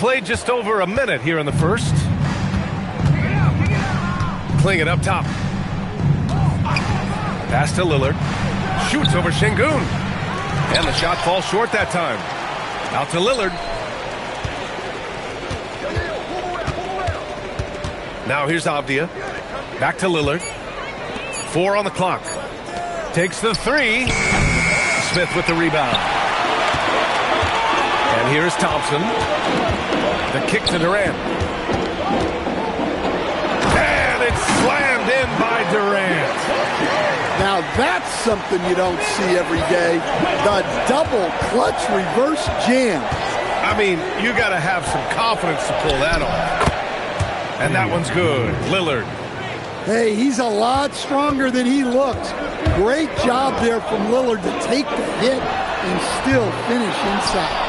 played just over a minute here in the first. Playing it up top. Pass to Lillard. Shoots over Şengün. And the shot falls short that time. Out to Lillard. Now here's Avdia. Back to Lillard. 4 on the clock. Takes the 3. Smith with the rebound. And here's Thompson. The kick to Durant. And it's slammed in by Durant. Now that's something you don't see every day. The double clutch reverse jam. I mean, you got to have some confidence to pull that off. And that one's good. Lillard. Hey, he's a lot stronger than he looks. Great job there from Lillard to take the hit and still finish inside.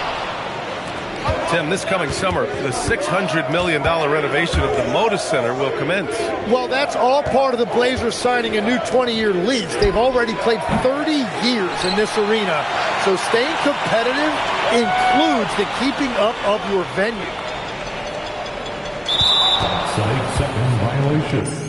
Tim, this coming summer, the $600 million renovation of the Moda Center will commence. Well, that's all part of the Blazers signing a new 20-year lease. They've already played 30 years in this arena. So staying competitive includes the keeping up of your venue. Side second violation.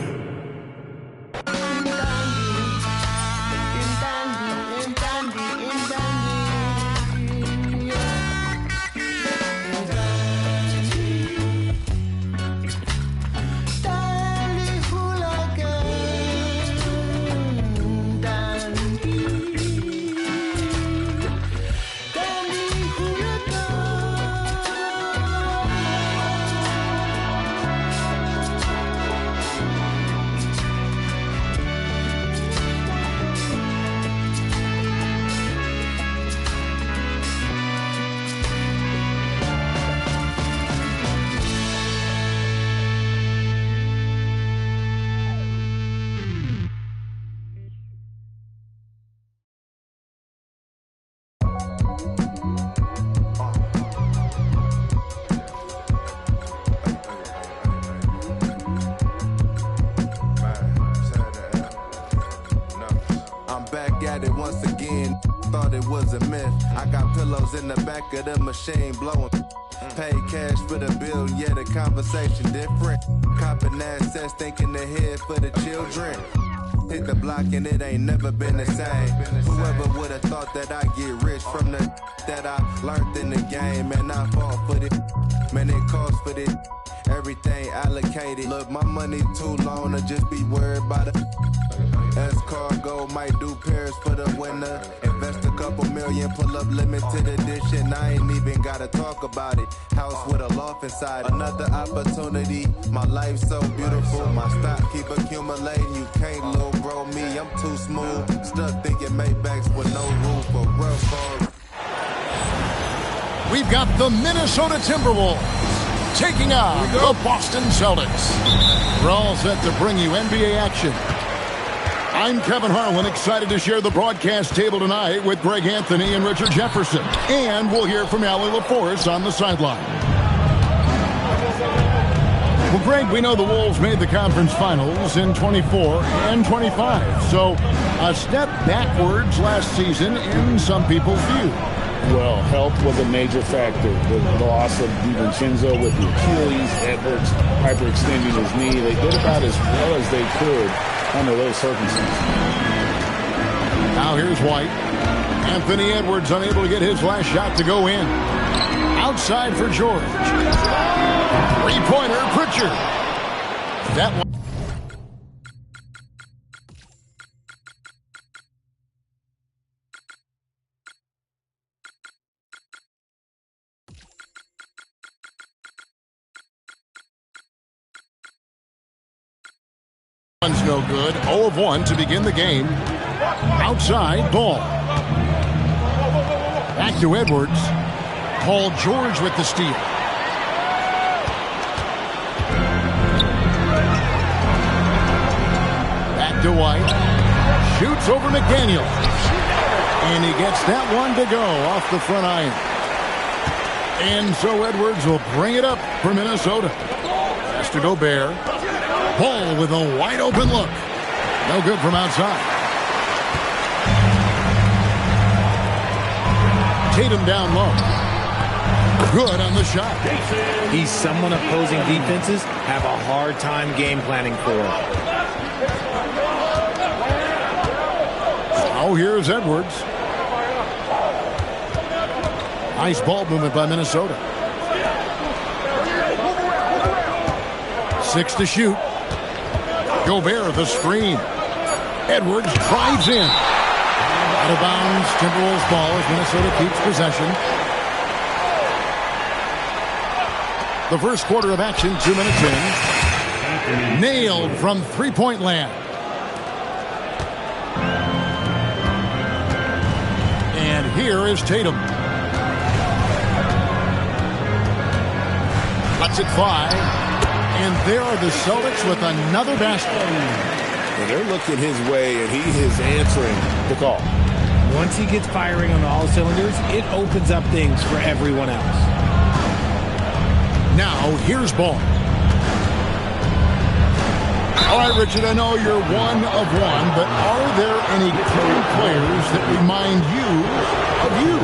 In the back of the machine blowing. Pay cash for the bill, yeah, the conversation different. Copping assets, thinking ahead for the children. Hit the block and it ain't never been the same. Whoever would have thought that I get rich from the that I learned in the game, and I fought for it. Man, it costs for it. Everything allocated. Look, my money too long to just be worried about it. S-Cargo might do Paris for the winter. Invest a couple million, pull up limited edition. I ain't even gotta talk about it. House with a loft inside. Another opportunity. My life's so beautiful. My stock keep accumulating. You can't low bro me. I'm too smooth. Stuck thinking Maybachs with no roof for real cars. We've got the Minnesota Timberwolves taking on the Boston Celtics. We're all set to bring you NBA action. I'm Kevin Harlan, excited to share the broadcast table tonight with Greg Anthony and Richard Jefferson. And we'll hear from Allie LaForce on the sideline. Well, Greg, we know the Wolves made the conference finals in 24 and 25. So a step backwards last season in some people's view. Well, health was a major factor. The loss of DiVincenzo with the Achilles, Edwards hyperextending his knee. They did about as well as they could under those circumstances. Now here's White. Anthony Edwards unable to get his last shot to go in. Outside for George. Three-pointer, Pritchard. That one. One's no good. 0 of 1 to begin the game. Outside, Ball. Back to Edwards. Paul George with the steal. Back to White. Shoots over McDaniel. And he gets that one to go off the front iron. And so Edwards will bring it up for Minnesota. Has to go Bear. Ball with a wide open look. No good from outside. Tatum down low. Good on the shot. He's someone opposing defenses have a hard time game planning for. Oh, here's Edwards. Nice ball movement by Minnesota. 6 to shoot. Gobert, the screen. Edwards drives in. Out of bounds, Timberwolves ball as Minnesota keeps possession. The first quarter of action, 2 minutes in. Nailed from three-point land. And here is Tatum. Lets it fly. And there are the Celtics with another basket. And they're looking his way, and he is answering the call. Once he gets firing on all cylinders, it opens up things for everyone else. Now, here's Ball. All right, Richard, I know you're one of one, but are there any current players that remind you of you?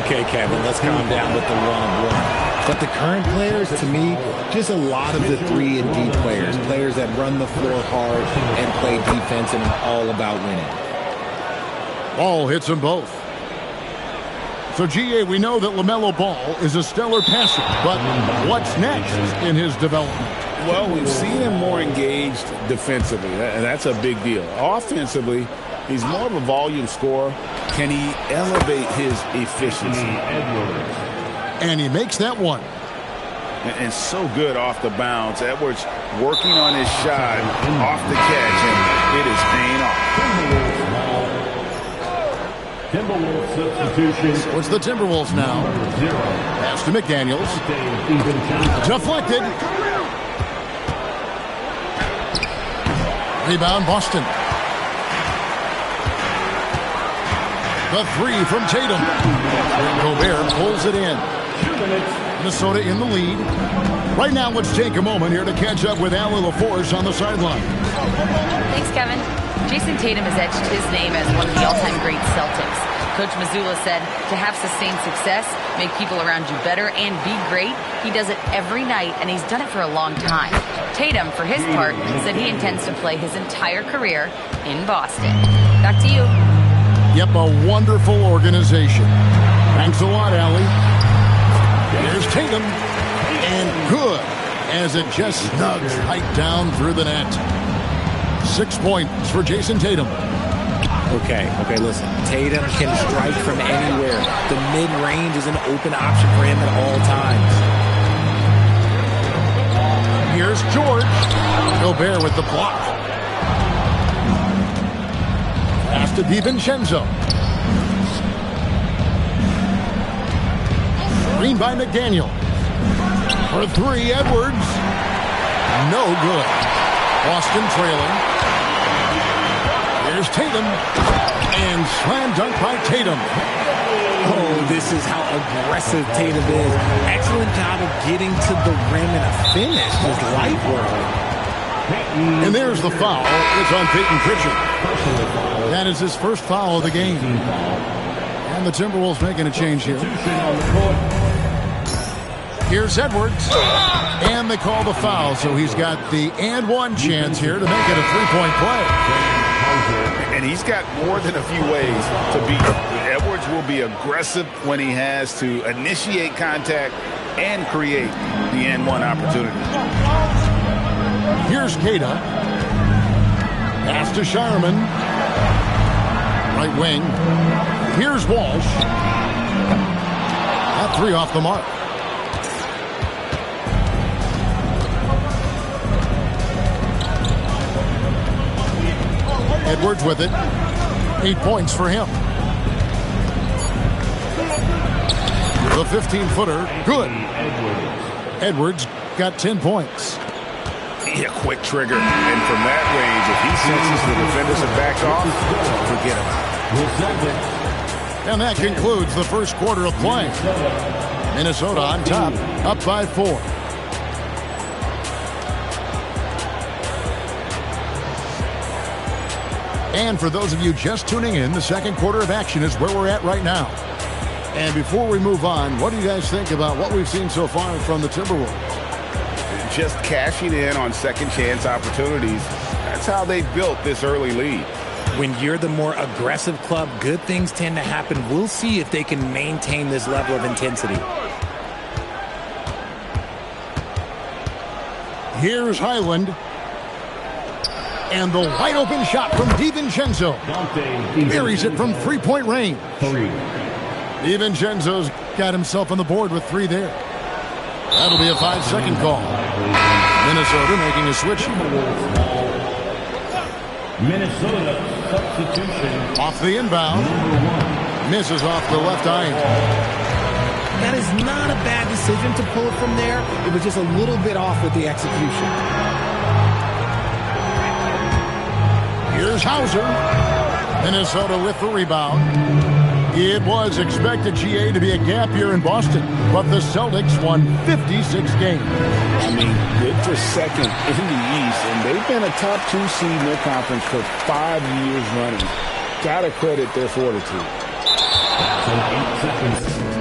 Okay, Kevin, let's calm down with the one of one. But the current players, to me, just a lot of the 3 and D players. Players that run the floor hard and play defense and are all about winning. Ball hits them both. So, GA, we know that LaMelo Ball is a stellar passer, but what's next in his development? Well, we've seen him more engaged defensively, and that's a big deal. Offensively, he's more of a volume scorer. Can he elevate his efficiency? And he makes that one. And so good off the bounce. Edwards working on his shot off the catch, and it is paying off. Timberwolves substitution. So it's the Timberwolves now. Pass to McDaniels. Deflected. Rebound, Boston. The 3 from Tatum. Gobert pulls it in. Minnesota in the lead. Right now, let's take a moment here to catch up with Allie LaForce on the sideline. Thanks, Kevin. Jason Tatum has etched his name as one of the all-time great Celtics. Coach Mazzulla said, to have sustained success, make people around you better, and be great, he does it every night, and he's done it for a long time. Tatum, for his part, said he intends to play his entire career in Boston. Back to you. Yep, a wonderful organization. Thanks a lot, Allie. There's Tatum. And good, as it just snugs right down through the net. 6 points for Jason Tatum. Okay, listen. Tatum can strike from anywhere. The mid-range is an open option for him at all times. Here's George. Gobert with the block. Pass to DiVincenzo. Screen by McDaniel. For 3, Edwards. No good. Boston trailing. Here's Tatum. And slam dunk by Tatum. Oh, this is how aggressive Tatum is. Excellent job of getting to the rim and a finish. Just light work. And there's the foul. It's on Peyton Pritchard. That is his first foul of the game. And the Timberwolves making a change here. Here's Edwards. And they call the foul, so he's got the and one chance here to make it a 3-point play. And he's got more than a few ways to beat him. Edwards will be aggressive when he has to initiate contact and create the and one opportunity. Here's Queta. Pass to Sharman. Right wing. Here's Walsh. That 3 off the mark. Edwards with it. 8 points for him. The 15-footer. Good. Edwards got 10 points. Yeah, quick trigger. And from that range, if he senses the defenders have backed off, forget about it. And that concludes the first quarter of play. Minnesota on top, up by 4. And for those of you just tuning in, the second quarter of action is where we're at right now. And before we move on, what do you guys think about what we've seen so far from the Timberwolves? Just cashing in on second chance opportunities. That's how they built this early lead. When you're the more aggressive club, good things tend to happen. We'll see if they can maintain this level of intensity. Here's Highland. And the wide open shot from DiVincenzo. Buries it from three-point range. DiVincenzo's got himself on the board with 3 there. That'll be a 5-second call. Minnesota making a switch. Minnesota substitution. Off the inbound. Misses off the left eye. That is not a bad decision to pull it from there. It was just a little bit off with the execution. Here's Hauser. Minnesota with the rebound. It was expected, GA, to be a gap year in Boston, but the Celtics won 56 games. I mean, good for second in the East, and they've been a top 2 seed in their conference for 5 years running. Gotta credit their fortitude. 8 seconds.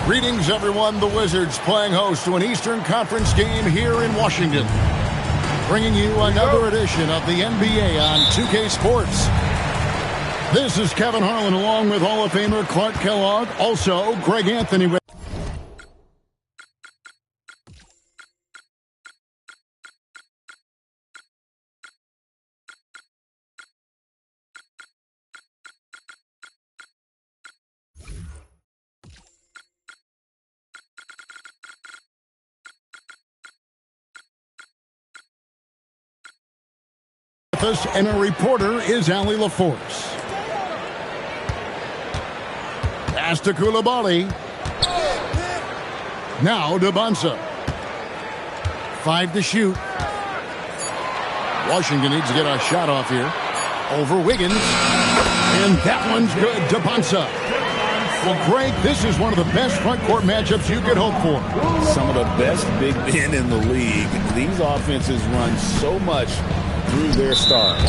Greetings, everyone. The Wizards playing host to an Eastern Conference game here in Washington. Bringing you another edition of the NBA on 2K Sports. This is Kevin Harlan along with Hall of Famer Clark Kellogg. Also, Greg Anthony with us, and a reporter is Ali LaForce. Pass to Coulibaly. Now to Bonsa. 5 to shoot. Washington needs to get a shot off here. Over Wiggins. And that one's good to Bonsa. Well, Greg, this is one of the best front court matchups you could hope for. Some of the best big men in the league. These offenses run so much through their stars.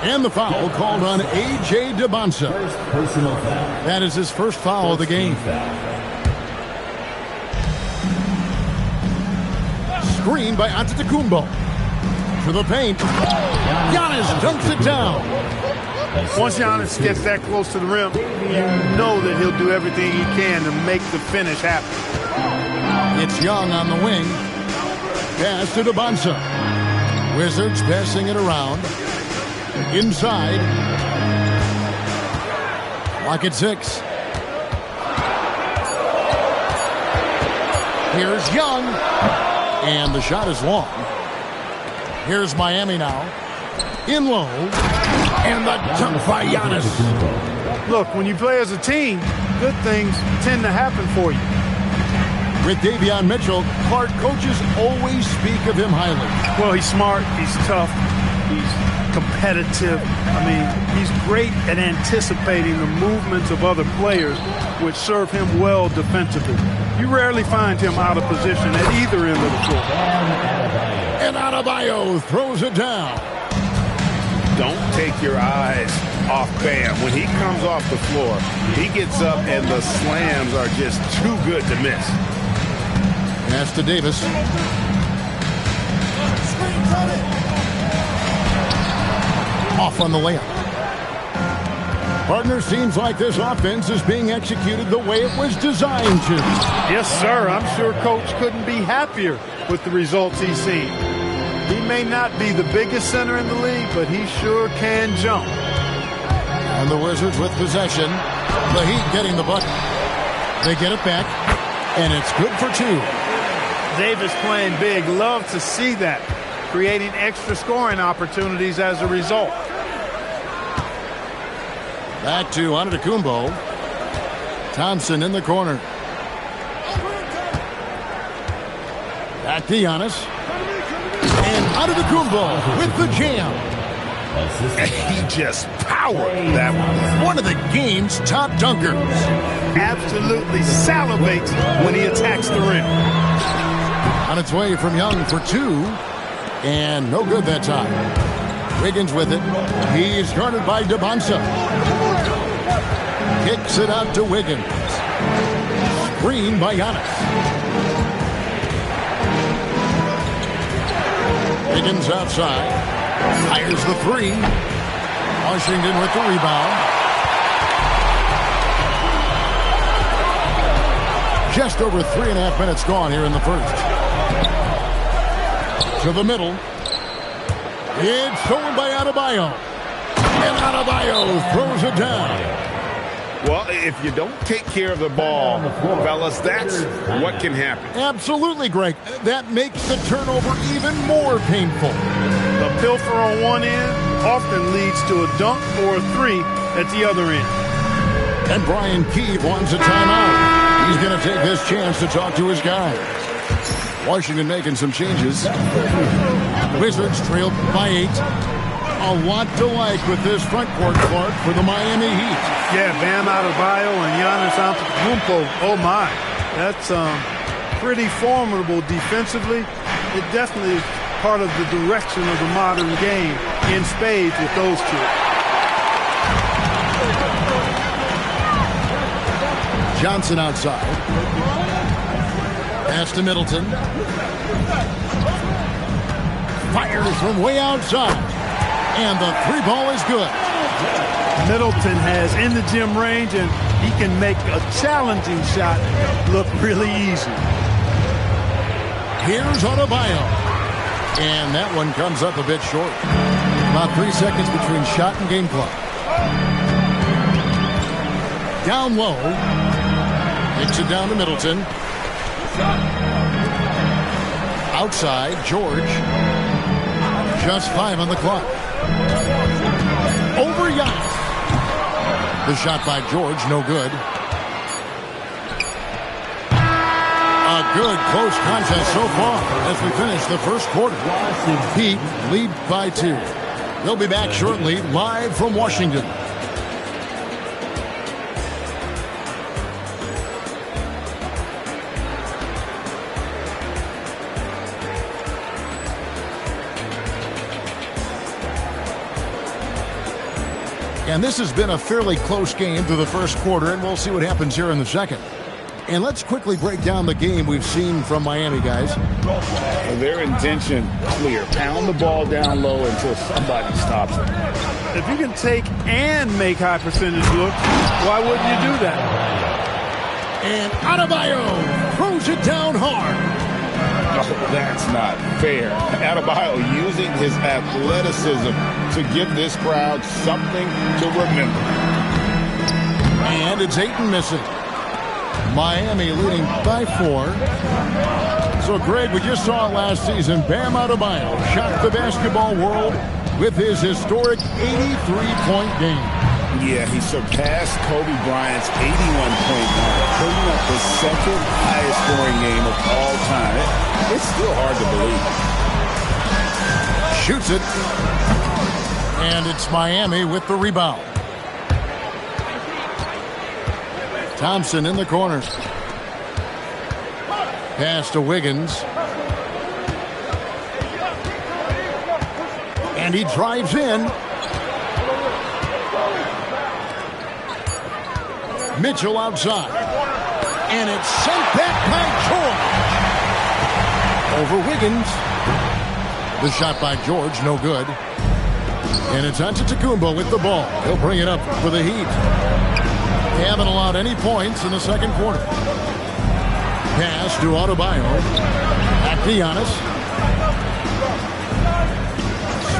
And the foul called on A.J. Debonsa. Personal foul. That is his first foul of the game. Screen by Antetokounmpo. To the paint. Giannis dunks it down. Once Giannis gets that close to the rim, you know that he'll do everything he can to make the finish happen. It's Young on the wing. Pass to Debonsa. Wizards passing it around. Inside. Lock at 6. Here's Young. And the shot is long. Here's Miami now. In low. And the dunk by Giannis. Look, when you play as a team, good things tend to happen for you. With Davion Mitchell, Clark, coaches always speak of him highly. Well, he's smart, he's tough, he's competitive. I mean, he's great at anticipating the movements of other players, which serve him well defensively. You rarely find him out of position at either end of the floor. And Adebayo throws it down. Don't take your eyes off Bam. When he comes off the floor, he gets up and the slams are just too good to miss. Pass to Davis. Off on the layup. Partner, seems like this offense is being executed the way it was designed to. Yes, sir. I'm sure Coach couldn't be happier with the results he's seen. He may not be the biggest center in the league, but he sure can jump. And the Wizards with possession. The Heat getting the bucket. They get it back, and it's good for two. Davis playing big. Love to see that. Creating extra scoring opportunities as a result. Back to Antetokounmpo. Thompson in the corner. Back to Giannis. And Antetokounmpo with the jam. He just powered that one. One of the game's top dunkers. Absolutely salivates when he attacks the rim. On its way from Young for two. And no good that time. Wiggins with it. He's guarded by Debonsa. Kicks it out to Wiggins. Screen by Giannis. Wiggins outside. Fires the three. Washington with the rebound. Just over 3.5 minutes gone here in the first. To the middle. It's stolen by Adebayo. And Adebayo throws it down. Well, if you don't take care of the ball, fellas, that's what can happen. Absolutely, Greg. That makes the turnover even more painful. The pilfer on one end often leads to a dunk or a three at the other end. And Brian Keefe wants a timeout. He's going to take this chance to talk to his guys. Washington making some changes. Wizards trailed by 8. A lot to like with this front court, Clark, for the Miami Heat. Yeah, Bam Adebayo and Giannis Antetokounmpo. Oh, my. That's pretty formidable defensively. It definitely is part of the direction of the modern game in spades with those two. Johnson outside. Pass to Middleton. Fires from way outside. And the three ball is good. Middleton has in the gym range, and he can make a challenging shot look really easy. Here's Adebayo. And that one comes up a bit short. About 3 seconds between shot and game clock. Down low. Takes it down to Middleton. Outside, George. Just 5 on the clock. Over Giannis. The shot by George, no good. A good close contest so far as we finish the first quarter. Heat lead by 2. They'll be back shortly, live from Washington. And this has been a fairly close game through the first quarter, and we'll see what happens here in the second. And let's quickly break down the game we've seen from Miami, guys. Well, their intention clear. Pound the ball down low until somebody stops it. If you can take and make high percentage looks, why wouldn't you do that? And Adebayo throws it down hard. No, that's not fair. Adebayo using his athleticism to give this crowd something to remember. And it's Ayton missing. Miami leading by 4. So, Greg, we just saw it last season. Bam Adebayo shocked the basketball world with his historic 83-point game. Yeah, he surpassed Kobe Bryant's 81-point mark, putting up the second highest scoring game of all time. It's still hard to believe. Shoots it. And it's Miami with the rebound. Thompson in the corner. Pass to Wiggins. And he drives in. Mitchell outside. And it's sent back by George. Over Wiggins. The shot by George, no good. And it's Antetokounmpo with the ball. He'll bring it up for the Heat. They haven't allowed any points in the second quarter. Pass to Adebayo. Back to Giannis.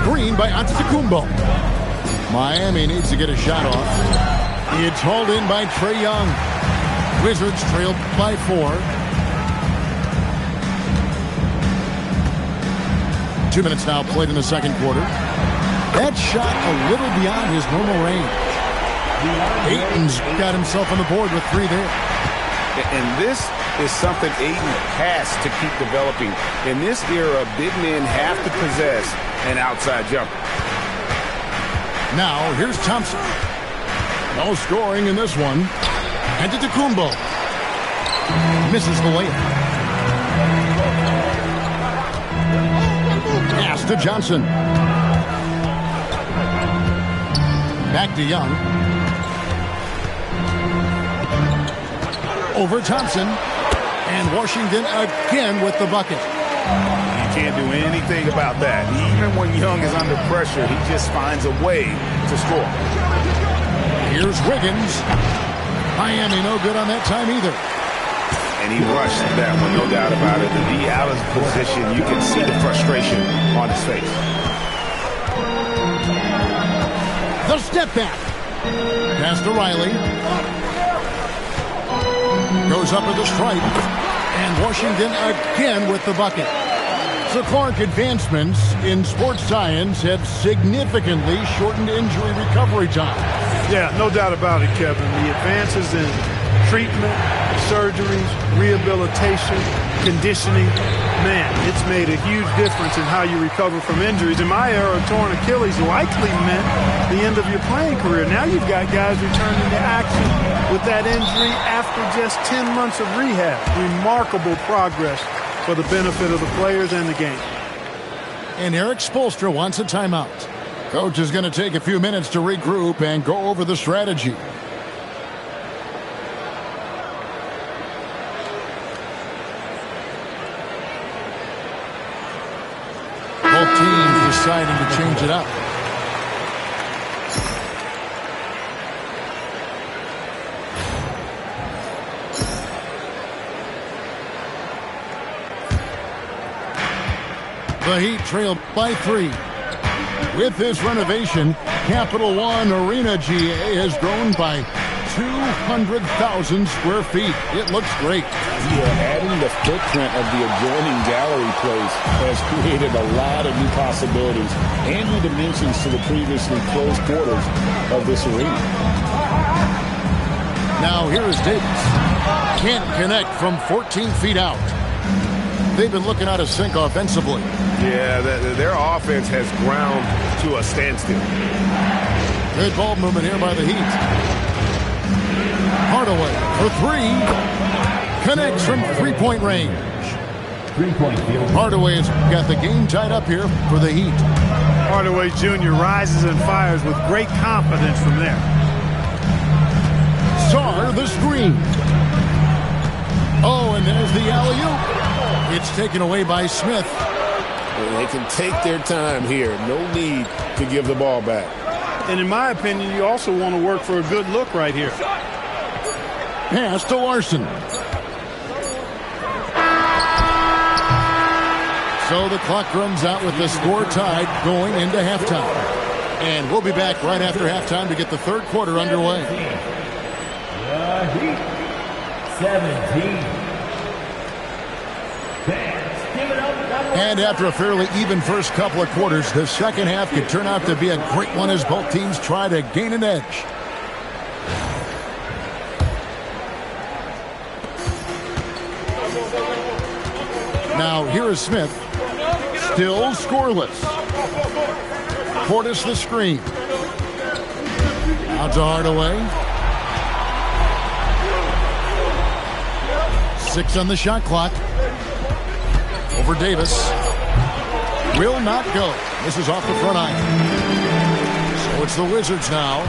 Screen by Antetokounmpo. Miami needs to get a shot off. It's hauled in by Trae Young. Wizards trail by 4. 2 minutes now played in the second quarter. That shot a little beyond his normal range. Ayton's got himself on the board with 3 there. And this is something Ayton has to keep developing. In this era, big men have to possess an outside jumper. Now, here's Thompson. No scoring in this one. Antetokounmpo misses the layup. Pass to Johnson. Back to Young. Over Thompson. And Washington again with the bucket. You can't do anything about that. Even when Young is under pressure, he just finds a way to score. Here's Wiggins. Miami no good on that time either. And he rushed that one, no doubt about it. To be out of position, you can see the frustration on his face. The step back. Pass to Riley. Goes up with the stripe. And Washington again with the bucket. So Clark, advancements in sports science have significantly shortened injury recovery time. Yeah, no doubt about it, Kevin. The advances in treatment, surgeries, rehabilitation, conditioning, man, it's made a huge difference in how you recover from injuries. In my era, a torn Achilles likely meant the end of your playing career. Now you've got guys returning to action with that injury after just 10 months of rehab. Remarkable progress for the benefit of the players and the game. And Eric Spoelstra wants a timeout. Coach is going to take a few minutes to regroup and go over the strategy. Both teams deciding to change it up. The Heat trail by 3. With this renovation, Capital One Arena GA has grown by 200,000 square feet. It looks great. Yeah, adding the footprint of the adjoining gallery place has created a lot of new possibilities and new dimensions to the previously closed quarters of this arena. Now here is Davis. Can't connect from 14 feet out. They've been looking out of sync offensively. Yeah, their offense has ground to a standstill. Good ball movement here by the Heat. Hardaway for 3. Connects from three-point range. 3-point field. Hardaway has got the game tied up here for the Heat. Hardaway Jr. rises and fires with great confidence from there. Sarr the screen. Oh, and there's the alley-oop. It's taken away by Smith. They can take their time here. No need to give the ball back. And in my opinion, you also want to work for a good look right here. Pass to Larson. So the clock runs out with the score tied going into halftime. And we'll be back right after halftime to get the third quarter underway. The Heat 17. And after a fairly even first couple of quarters, the second half could turn out to be a great one as both teams try to gain an edge. Now here is Smith. Still scoreless. Portis the screen. Out to Hardaway. 6 on the shot clock. Over Davis. Will not go. This is off the front iron. So it's the Wizards now.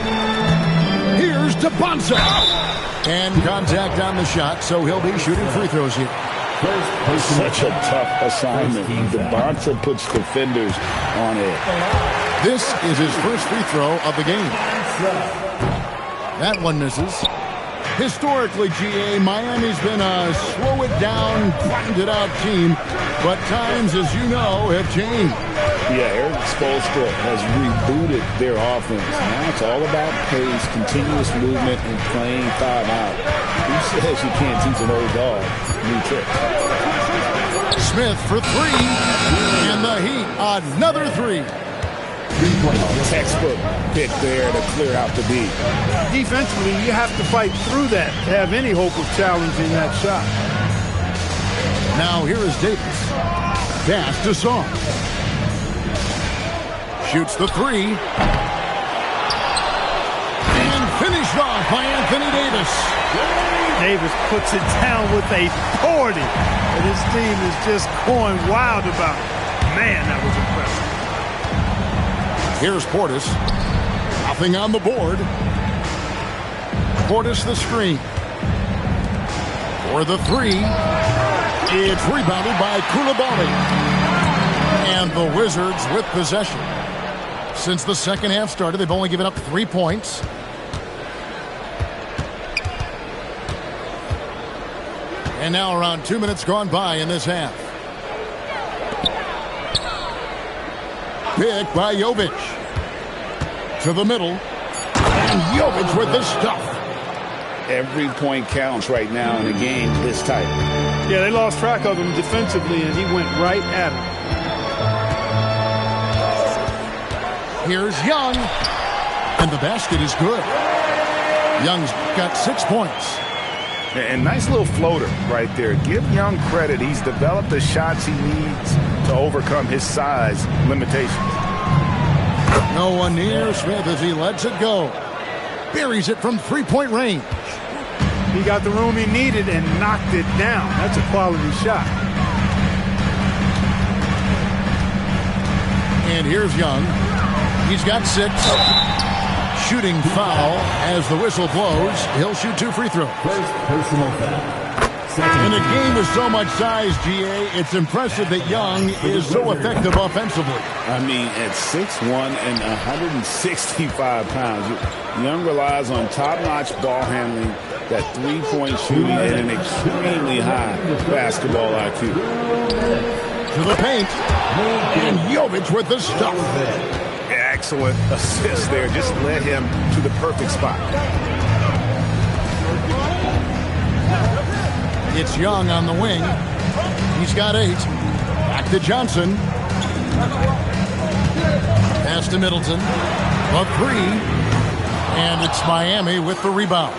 Here's DeBonza. And contact on the shot, so he'll be shooting free throws here. Such a tough assignment. DeBonza puts defenders on edge. This is his first free throw of the game. That one misses. Historically, GA, Miami's been a slow-it-down, grind-it-out team, but times, as you know, have changed. Yeah, Eric Spoelstra has rebooted their offense. Now it's all about pace, continuous movement, and playing time out. Who says you can't teach an old dog new tricks? Smith for three, and the Heat, another three. Textbook pick there to clear out the beat. Defensively, you have to fight through that to have any hope of challenging that shot. Now here is Davis. Pass to Song. Shoots the three. And finished off by Anthony Davis. Davis puts it down with authority. And his team is just going wild about it. Man, that was impressive. Here's Portis. Nothing on the board. Portis the screen. For the three. It's rebounded by Coulibaly. And the Wizards with possession. Since the second half started, they've only given up 3 points. And now around 2 minutes gone by in this half. Pick by Jovic. To the middle. And Jovic with the stuff. Every point counts right now in the game this tight. Yeah, they lost track of him defensively, and he went right at him. Here's Young. And the basket is good. Young's got 6 points. And nice little floater right there. Give Young credit. He's developed the shots he needs to overcome his size limitations. No one near Smith as he lets it go. Buries it from three-point range. He got the room he needed and knocked it down. That's a quality shot. And here's Young. He's got 6. Shooting foul as the whistle blows. He'll shoot 2 free throws. First personal foul. In a game with so much size, GA, it's impressive that Young is so effective offensively. I mean, at 6'1" and 165 pounds, Young relies on top-notch ball handling, that three-point shooting, and an extremely high basketball IQ. To the paint, and Jovic with the stuff. Excellent assist there. Just led him to the perfect spot. It's Young on the wing. He's got 8. Back to Johnson. Pass to Middleton. A 3. And it's Miami with the rebound.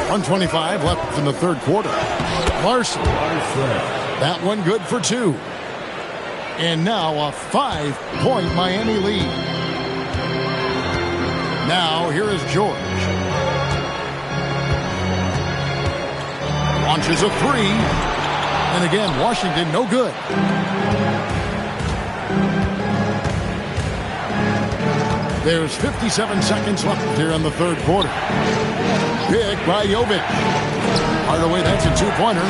.125 left in the third quarter. Larson. That one good for 2. And now a 5-point Miami lead. Now, here is George. Launches a 3. And again, Washington no good. There's 57 seconds left here in the third quarter. Pick by Jovic. Hardaway, that's a 2-pointer.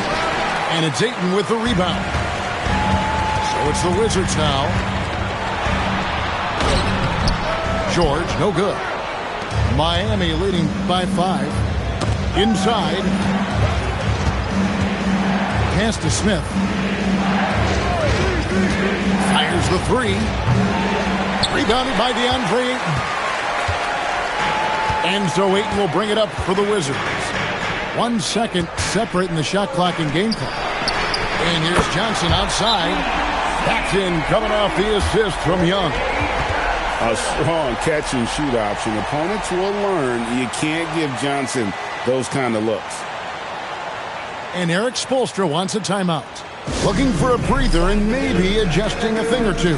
And it's Ayton with the rebound. So it's the Wizards now. George, no good. Miami leading by 5. Inside. Pass to Smith. Fires the 3. Rebounded by DeAndre Ayton. And so Ayton will bring it up for the Wizards. 1 second separating the shot clock and game clock. And here's Johnson outside. Back in, coming off the assist from Young. A strong catch and shoot option. Opponents will learn you can't give Johnson those kind of looks. And Eric Spoelstra wants a timeout. Looking for a breather and maybe adjusting a thing or two.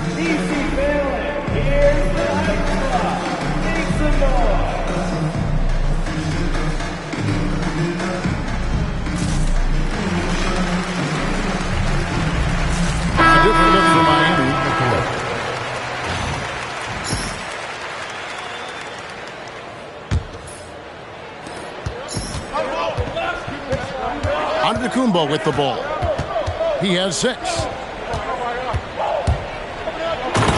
A different look for Miami. Antetokounmpo with the ball. He has 6.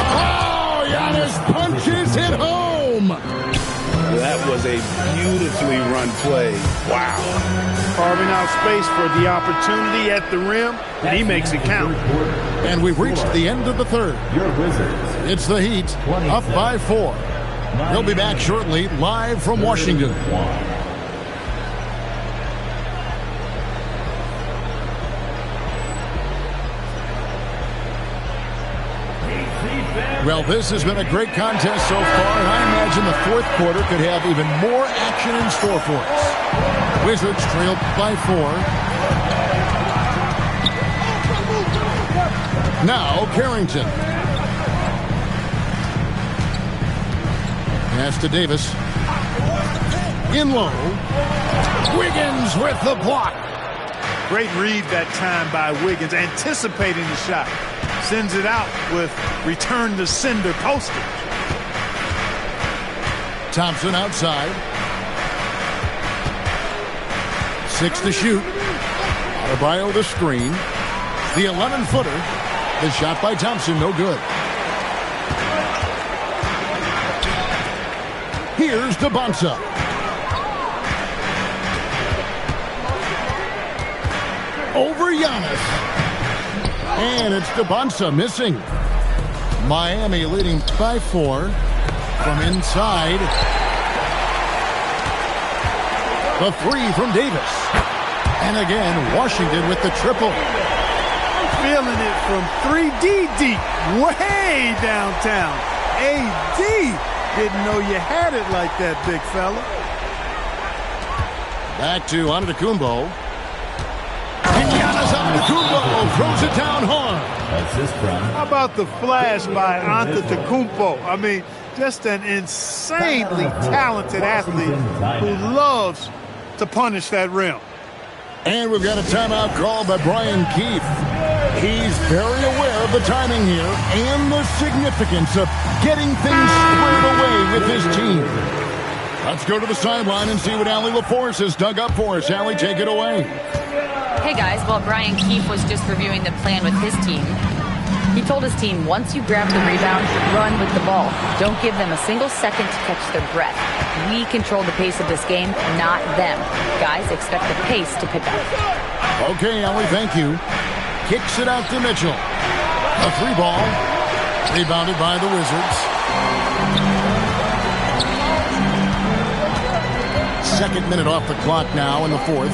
Oh, Giannis punches it home. That was a beautifully run play. Wow. Carving out space for the opportunity at the rim, and he makes it count. And we've reached the end of the third. Your Wizards. It's the Heat up by 4. They'll be back shortly, live from Washington. Well, this has been a great contest so far, and I imagine the fourth quarter could have even more action in store for us. Wizards trail by 4. Now, Carrington. Pass to Davis. In low. Wiggins with the block. Great read that time by Wiggins, anticipating the shot. Sends it out with return to sender posted. Thompson outside. 6 to shoot. Adebayo the screen. The 11-footer. The shot by Thompson, no good. Here's DeBonsa. Over Giannis. And it's DeBonsa missing. Miami leading by 4 from inside. The 3 from Davis. And again, Washington with the triple. Feeling it from 3D deep, way downtown. AD didn't know you had it like that, big fella. Back to Antetokounmpo. And Giannis Antetokounmpo throws it down hard. How about the flash by Antetokounmpo? I mean, just an insanely talented athlete who loves to punish that rim. And we've got a timeout called by Brian Keefe. He's very aware of the timing here and the significance of getting things squared away with his team. Let's go to the sideline and see what Allie LaForce has dug up for us. Allie, take it away. Hey guys, while Brian Keefe was just reviewing the plan with his team, he told his team, once you grab the rebound, run with the ball. Don't give them a single second to catch their breath. We control the pace of this game, not them. Guys, expect the pace to pick up. Okay, Allie, thank you. Kicks it out to Mitchell. A 3 ball. Rebounded by the Wizards. Second minute off the clock now in the fourth.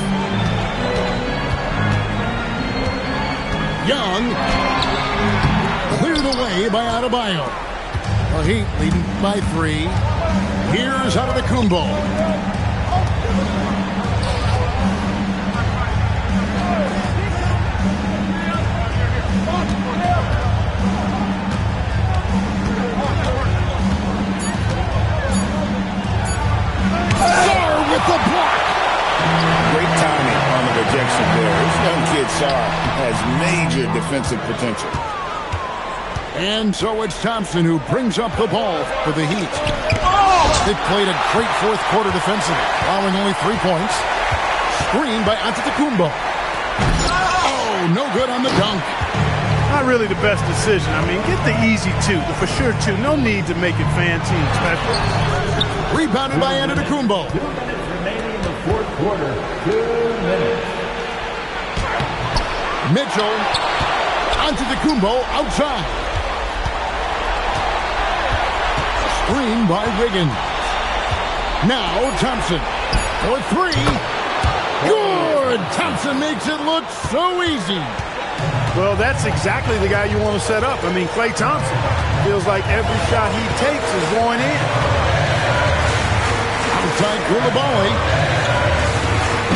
Young. Cleared away by Adebayo. The Heat leading by 3. Here's Antetokounmpo. With the block. Great timing on the rejection there. This young kid, Sarr, has major defensive potential. And so it's Thompson who brings up the ball for the Heat. They played a great fourth quarter defensively, allowing only 3 points. Screen by Antetokounmpo. Oh, no good on the dunk. Not really the best decision. I mean, get the easy 2, the for sure 2. No need to make it fan team special. Rebounded by Antetokounmpo. 2 minutes remaining in the fourth quarter. 2 minutes. Mitchell. Antetokounmpo outside. Screen by Wiggins. Now Thompson for 3. Good! Thompson makes it look so easy. Well, that's exactly the guy you want to set up. I mean, Klay Thompson feels like every shot he takes is going in. Outside Koulibaly.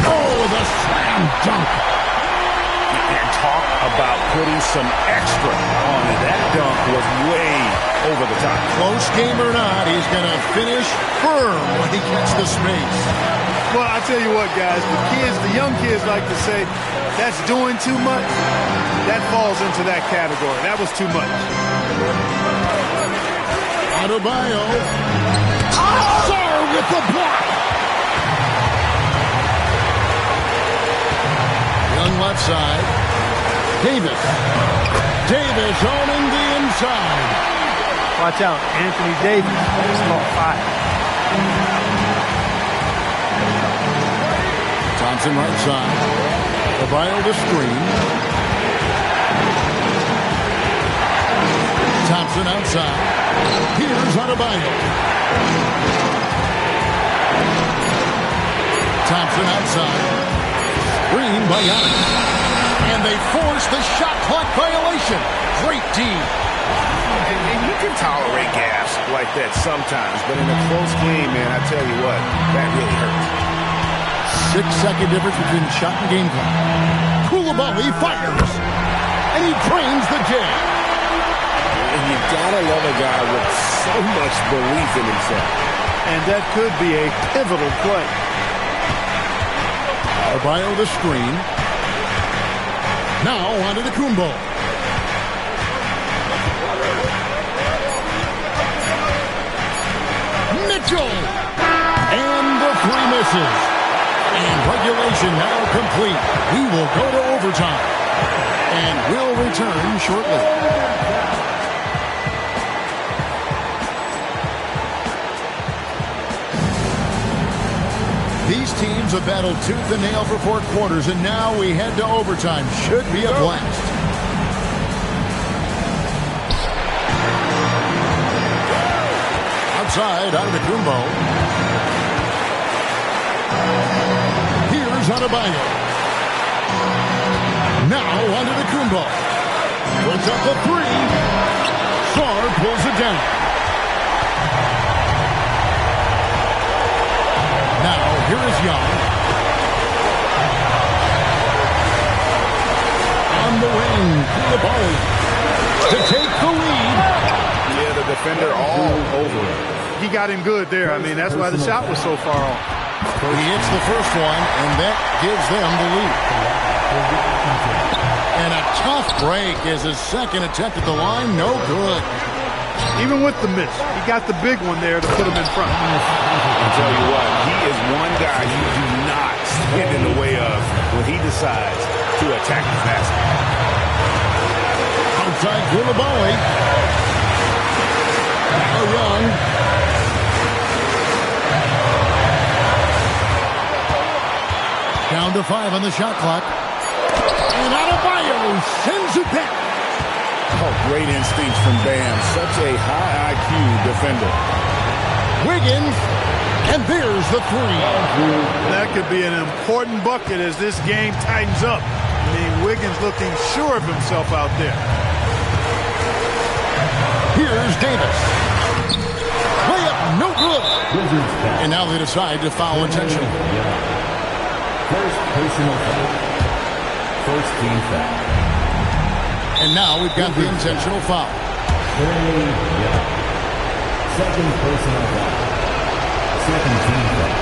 Oh, the slam dunk. And talk about putting some extra on it. That dunk was way over the top. Close game or not, he's going to finish firm when he gets the space. Well, I tell you what, guys, the young kids like to say, that's doing too much. That falls into that category. That was too much. Adebayo. Sarr with the block. outside. Davis. Davis owning the inside. Watch out, Anthony Davis. Small 5. Thompson right side. Adebayo to screen. Thompson outside. Here's Adebayo. Thompson outside. Screen by Giannis. And they force the shot clock violation. Great D. And you can tolerate gas like that sometimes, but in a close game, man, I tell you what, that really hurts. 6-second difference between shot and game clock. Coulibaly fires. And he drains the jam. And you gotta love a guy with so much belief in himself. And that could be a pivotal play. Adebayo the screen. Now onto the Kumbo. Mitchell. And the 3 misses. And regulation now complete. We will go to overtime. And we'll return shortly. These teams have battled tooth and nail for 4 quarters, and now we head to overtime. Should be a blast. Outside, Antetokounmpo. Here's Adebayo. Now Antetokounmpo. Puts up the 3. Sarr pulls it down. Now, here is Young. On the wing, Coulibaly to take the lead. Yeah, the defender all over him. He got him good there. I mean, that's why the shot was so far off. He hits the first one, and that gives them the lead. And a tough break as his second attempt at the line, no good. Even with the miss, he got the big one there to put him in front. I'll tell you what, he is one guy you do not stand in the way of when he decides to attack the basket. Outside Coulibaly. Now Young. Down to 5 on the shot clock. And Adebayo sends it back. Oh, great instincts from Bam. Such a high IQ defender. Wiggins, and there's the 3. That could be an important bucket as this game tightens up. I mean, Wiggins looking sure of himself out there. Here's Davis. Layup, no good. And now they decide to foul intentionally. First personal foul. First team foul. And now we've got the intentional foul. Second personal foul. Second team foul.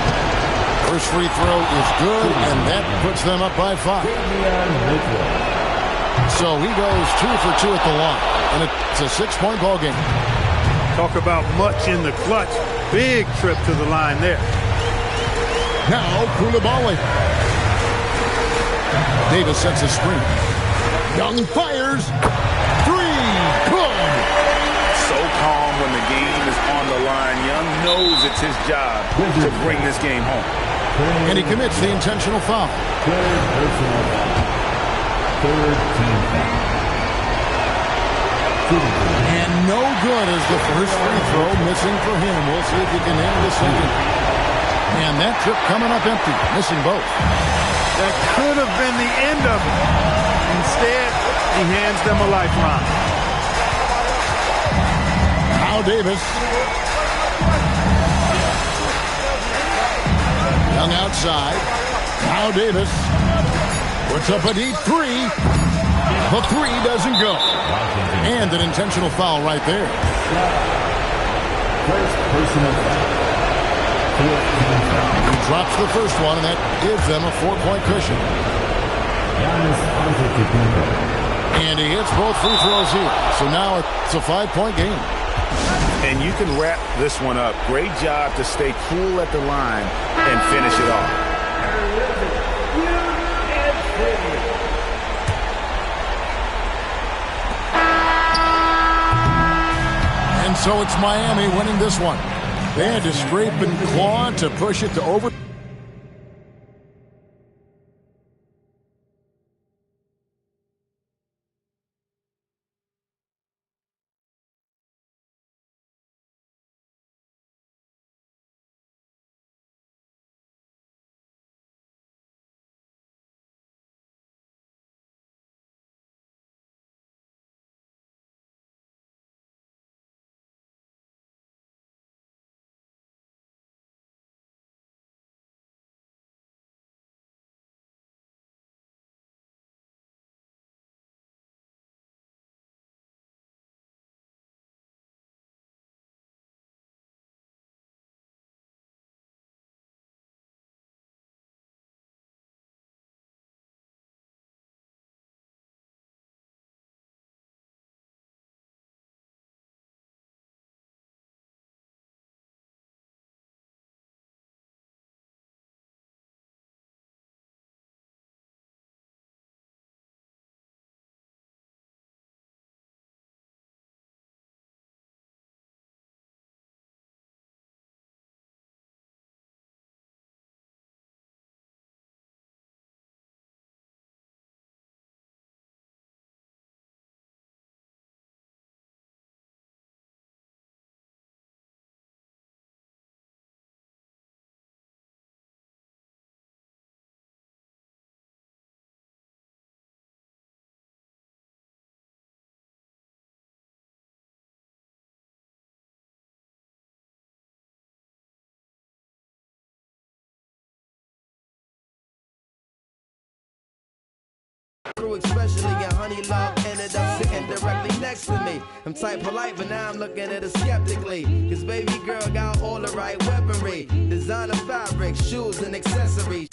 First free throw is good, and that puts them up by 5. So he goes 2 for 2 at the line, and it's a 6-point ball game. Talk about much in the clutch. Big trip to the line there. Now Coulibaly. Davis sets a screen. Young fires. 3. Good. So calm when the game is on the line. Young knows it's his job to bring this game home. And he commits the intentional foul. Third personal foul. Third team foul. And no good as the first free throw missing for him. We'll see if he can handle the second. And that trip coming up empty, missing both. That could have been the end of it. Instead, he hands them a lifeline. Now Davis. Young outside. Now Davis. Puts up a deep 3. The 3 doesn't go. And an intentional foul right there. First personal foul. He drops the first one, and that gives them a 4-point cushion. And he hits both free throws here. So now it's a 5-point game. And you can wrap this one up. Great job to stay cool at the line and finish it off. so it's Miami winning this one. They had to scrape and claw to push it to over. Especially your honey love ended up sitting directly next to me. I'm type polite, but now I'm looking at her skeptically. Cause baby girl got all the right weaponry. Designer fabrics, shoes and accessories.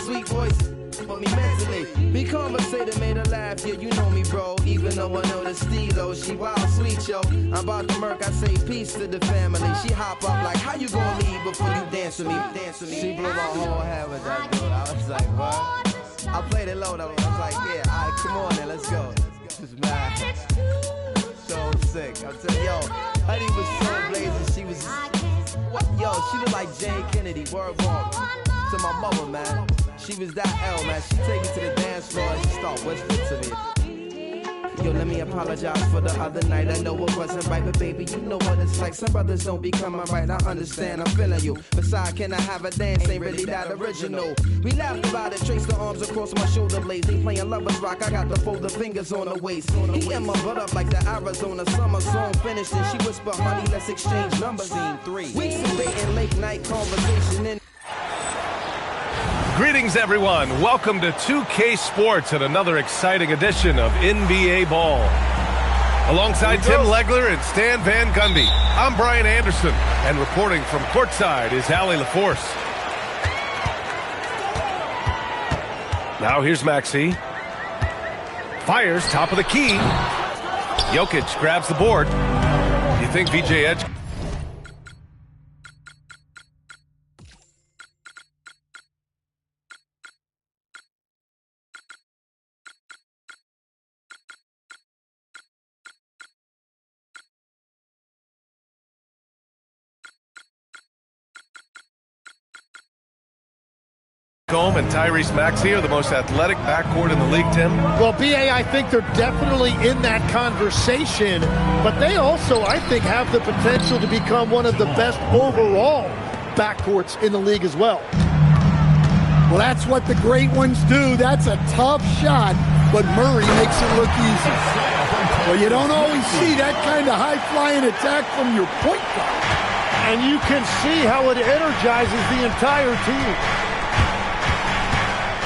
Sweet voice for me mentally. Be conversated, made her laugh, yeah, you know me, bro. Even though I know the stilo, she wild sweet, yo. I'm about to murk, I say peace to the family. She hop up like, how you gonna leave before you dance with me? Dance with me. She blew my whole head with that dude. I was like, what? I played it low though. I was like, yeah, all right, come on then, let's go. This is mad. So sick. I'm telling you, yo, honey was so blazing. She was just, what? Yo, she looked like Jane Kennedy. Word walk to my mother, man. She was that L, man. She take me to the dance floor and she start whispering to me. Yo, let me apologize for the other night. I know it wasn't right, but baby, you know what it's like. Some brothers don't be coming right. I understand, I'm feeling you. Besides, can I have a dance? Ain't really that original. We laughed about it, traced the arms across my shoulder blades. They playing lovers rock, I got the folded fingers on the waist. He in my butt up like the Arizona summer song finished. And she whispered, honey, let's exchange numbers. Scene 3. Weeks of dating, late night conversation in. Greetings, everyone. Welcome to 2K Sports and another exciting edition of NBA Ball. Alongside Tim Legler and Stan Van Gundy, I'm Brian Anderson, and reporting from courtside is Allie LaForce. Now here's Maxey. Fires, top of the key. Jokic grabs the board. You think VJ Edge... and Tyrese Maxey are the most athletic backcourt in the league, Tim? Well, B.A., I think they're definitely in that conversation, but they also, I think, have the potential to become one of the best overall backcourts in the league as well. Well, that's what the great ones do. That's a tough shot, but Murray makes it look easy. Well, you don't always see that kind of high-flying attack from your point guard. And you can see how it energizes the entire team.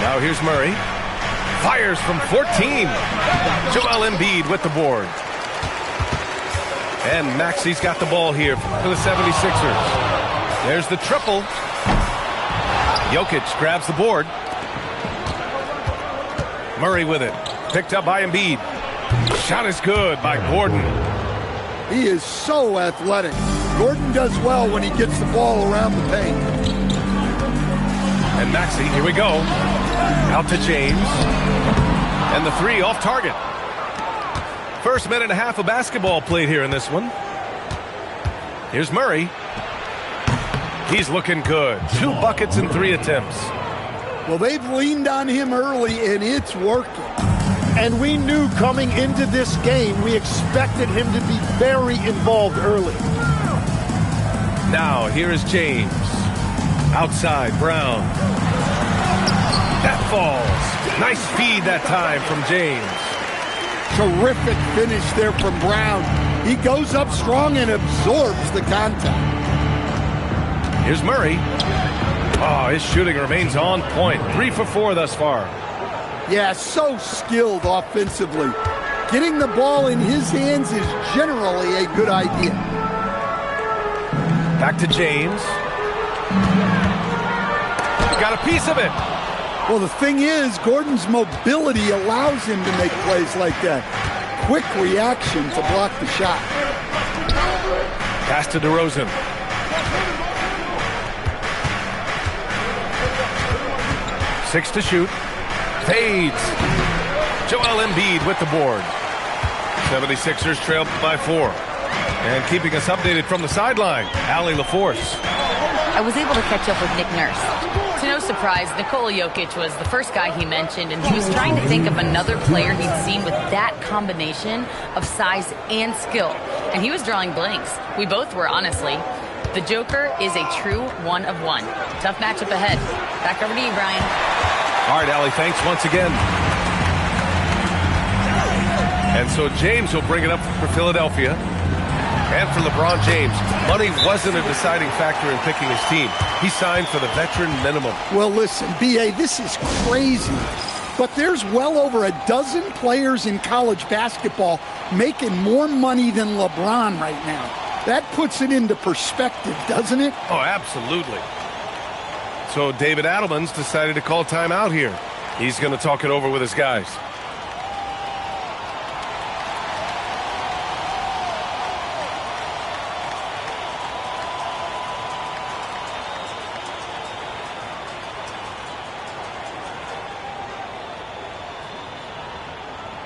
Now here's Murray. Fires from 14. Joel Embiid with the board. And Maxey's got the ball here for the 76ers. There's the triple. Jokic grabs the board. Murray with it. Picked up by Embiid. Shot is good by Gordon. He is so athletic. Gordon does well when he gets the ball around the paint. And Maxey, here we go. Out to James. And the three off target. First minute and a half of basketball played here in this one. Here's Murray. He's looking good. 2 buckets in 3 attempts. Well, they've leaned on him early, and it's working. And we knew coming into this game, we expected him to be very involved early. Now, here is James. Outside, Brown. That falls. Nice feed that time from James. Terrific finish there from Brown. He goes up strong and absorbs the contact. Here's Murray. Oh, his shooting remains on point. 3 for 4 thus far. Yeah, so skilled offensively. Getting the ball in his hands is generally a good idea. Back to James. Got a piece of it. Well, the thing is, Gordon's mobility allows him to make plays like that. Quick reaction to block the shot. Pass to DeRozan. Six to shoot. Fades. Joel Embiid with the board. 76ers trail by 4. And keeping us updated from the sideline, Allie LaForce. I was able to catch up with Nick Nurse. To no surprise, Nikola Jokic was the first guy he mentioned, and he was trying to think of another player he'd seen with that combination of size and skill. And he was drawing blanks. We both were, honestly. The Joker is a true one of one. Tough matchup ahead. Back over to you, Brian. All right, Allie, thanks once again. And so James will bring it up for Philadelphia. And for LeBron James, money wasn't a deciding factor in picking his team. He signed for the veteran minimum. Well, listen, B.A., this is crazy. But there's well over a dozen players in college basketball making more money than LeBron right now. That puts it into perspective, doesn't it? Oh, absolutely. So David Adelman's decided to call timeout here. He's going to talk it over with his guys.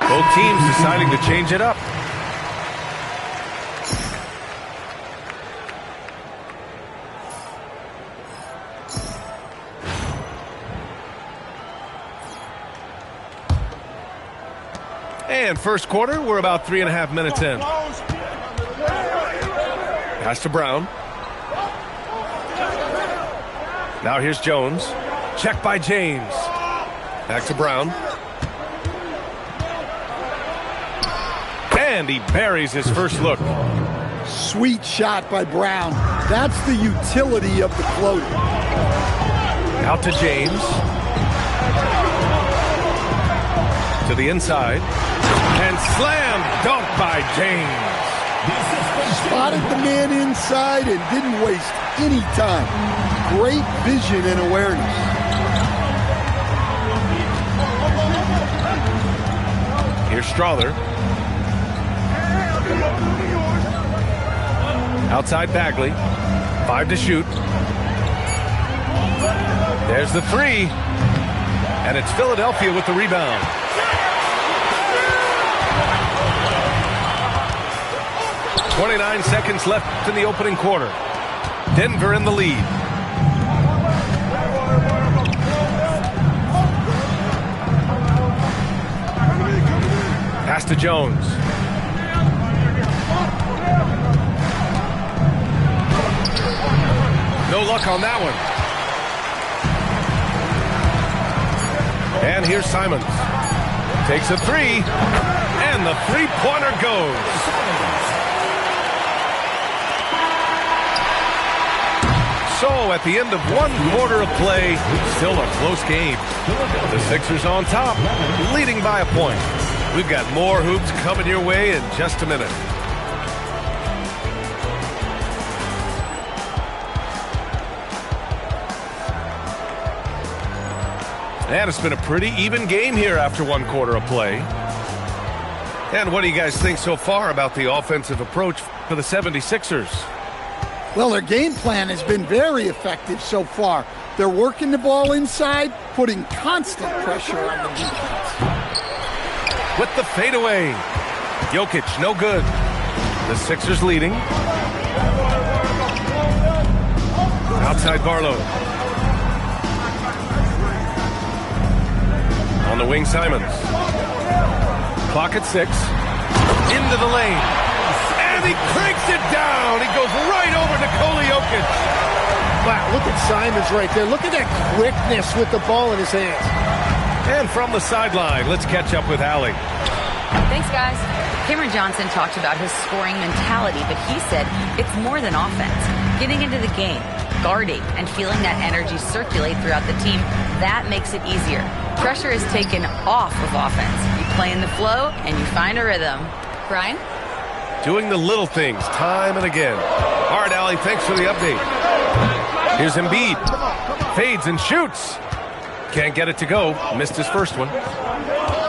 Both teams deciding to change it up. And first quarter, we're about 3.5 minutes in. Pass to Brown. Now here's Jones. Check by James. Back to Brown. And he buries his first look. Sweet shot by Brown. That's the utility of the floater. Out to James. To the inside. And slam dunk by James. Spotted the man inside and didn't waste any time. Great vision and awareness. Here's Strawther. Outside Bagley. 5 to shoot. There's the 3. And it's Philadelphia with the rebound. .29 seconds left in the opening quarter. Denver in the lead. Pass to Jones. No luck on that one. And here's Simons. Takes a 3. And the three-pointer goes. So at the end of one quarter of play, still a close game. The Sixers on top, leading by a point. We've got more hoops coming your way in just a minute. And it's been a pretty even game here after one quarter of play. And what do you guys think so far about the offensive approach for the 76ers? Well, their game plan has been very effective so far. They're working the ball inside, putting constant pressure on the defense. With the fadeaway. Jokic, no good. The Sixers leading. Outside Barlow. On the wing, Simons. Clock at 6. Into the lane. And he cranks it down. He goes right over Nikola Jokic. Wow, look at Simons right there. Look at that quickness with the ball in his hands. And from the sideline, let's catch up with Allie. Thanks, guys. Cameron Johnson talked about his scoring mentality, but he said it's more than offense. Getting into the game, guarding, and feeling that energy circulate throughout the team, that makes it easier. Pressure is taken off of offense. You play in the flow, and you find a rhythm. Brian? Doing the little things time and again. All right, Allie, thanks for the update. Here's Embiid. Fades and shoots. Can't get it to go. Missed his first one.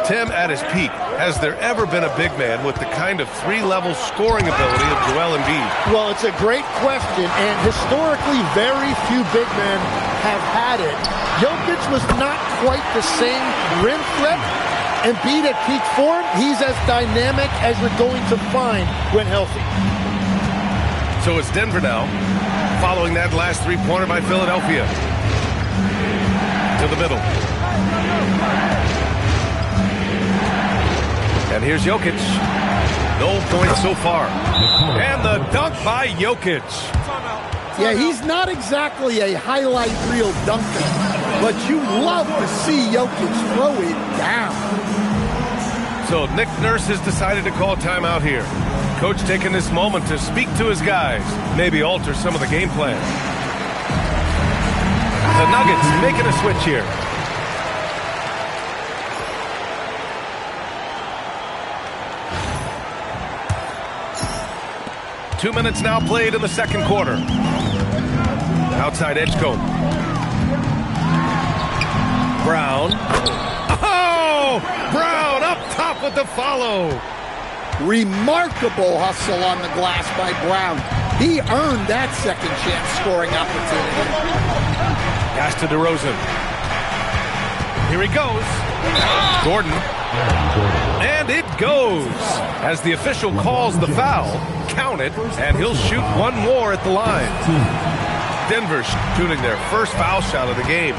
Tim, at his peak, has there ever been a big man with the kind of three-level scoring ability of Joel Embiid? Well, it's a great question, and historically, very few big men have had it. Jokic was not quite the same rim threat. Embiid at peak form, he's as dynamic as you're going to find when healthy. So it's Denver now, following that last three-pointer by Philadelphia. To the middle. And here's Jokic. No points so far. And the dunk by Jokic. Yeah, he's not exactly a highlight reel dunker, but you love to see Jokic throw it down. So Nick Nurse has decided to call timeout here. Coach taking this moment to speak to his guys, maybe alter some of the game plan. The Nuggets making a switch here. Two minutes now played in the second quarter. Outside Edgecombe. Brown. Oh! Brown up top with the follow. Remarkable hustle on the glass by Brown. He earned that second chance scoring opportunity. Pass to DeRozan. Here he goes. Gordon. And it goes. As the official calls the foul, count it, and he'll shoot one more at the line. Denver shooting their first foul shot of the game.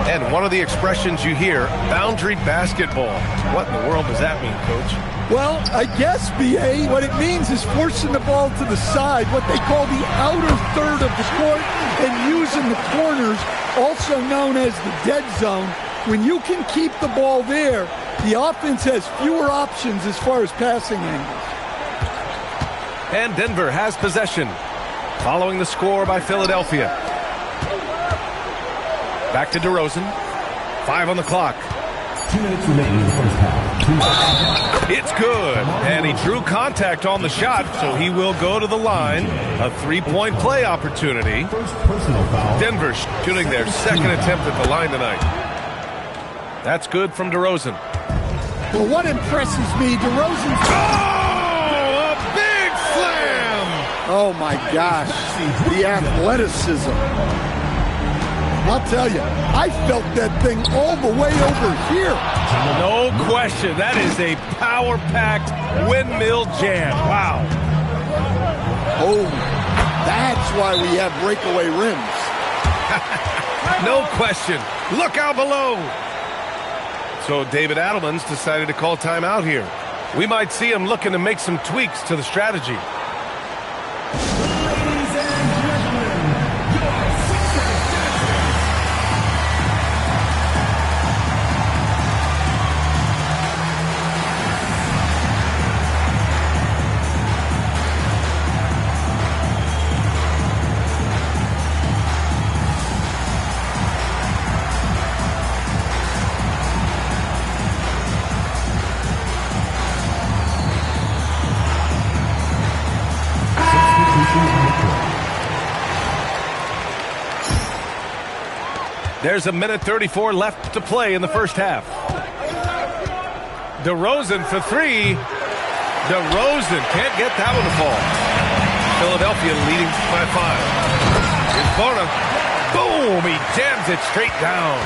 And one of the expressions you hear, boundary basketball. What in the world does that mean, Coach? Well, I guess, B.A., what it means is forcing the ball to the side, what they call the outer third of the court, and using the corners, also known as the dead zone. When you can keep the ball there, the offense has fewer options as far as passing angles. And Denver has possession, following the score by Philadelphia. Back to DeRozan. 5 on the clock. 2 minutes remaining in the first half. It's good. And he drew contact on the shot, so he will go to the line. A three-point play opportunity. First personal foul. Denver shooting their second attempt at the line tonight. That's good from DeRozan. Well, what impresses me, DeRozan's... Oh, a big slam! Oh, my gosh. The athleticism. I'll tell you, I felt that thing all the way over here. No question. That is a power-packed windmill jam. Wow. Oh, that's why we have breakaway rims. No question. Look out below. So David Adelman's decided to call timeout here. We might see him looking to make some tweaks to the strategy. There's a minute 34 left to play in the first half. DeRozan for three. DeRozan can't get that one to fall. Philadelphia leading by 5. Here's Bonham. Boom! He jams it straight down.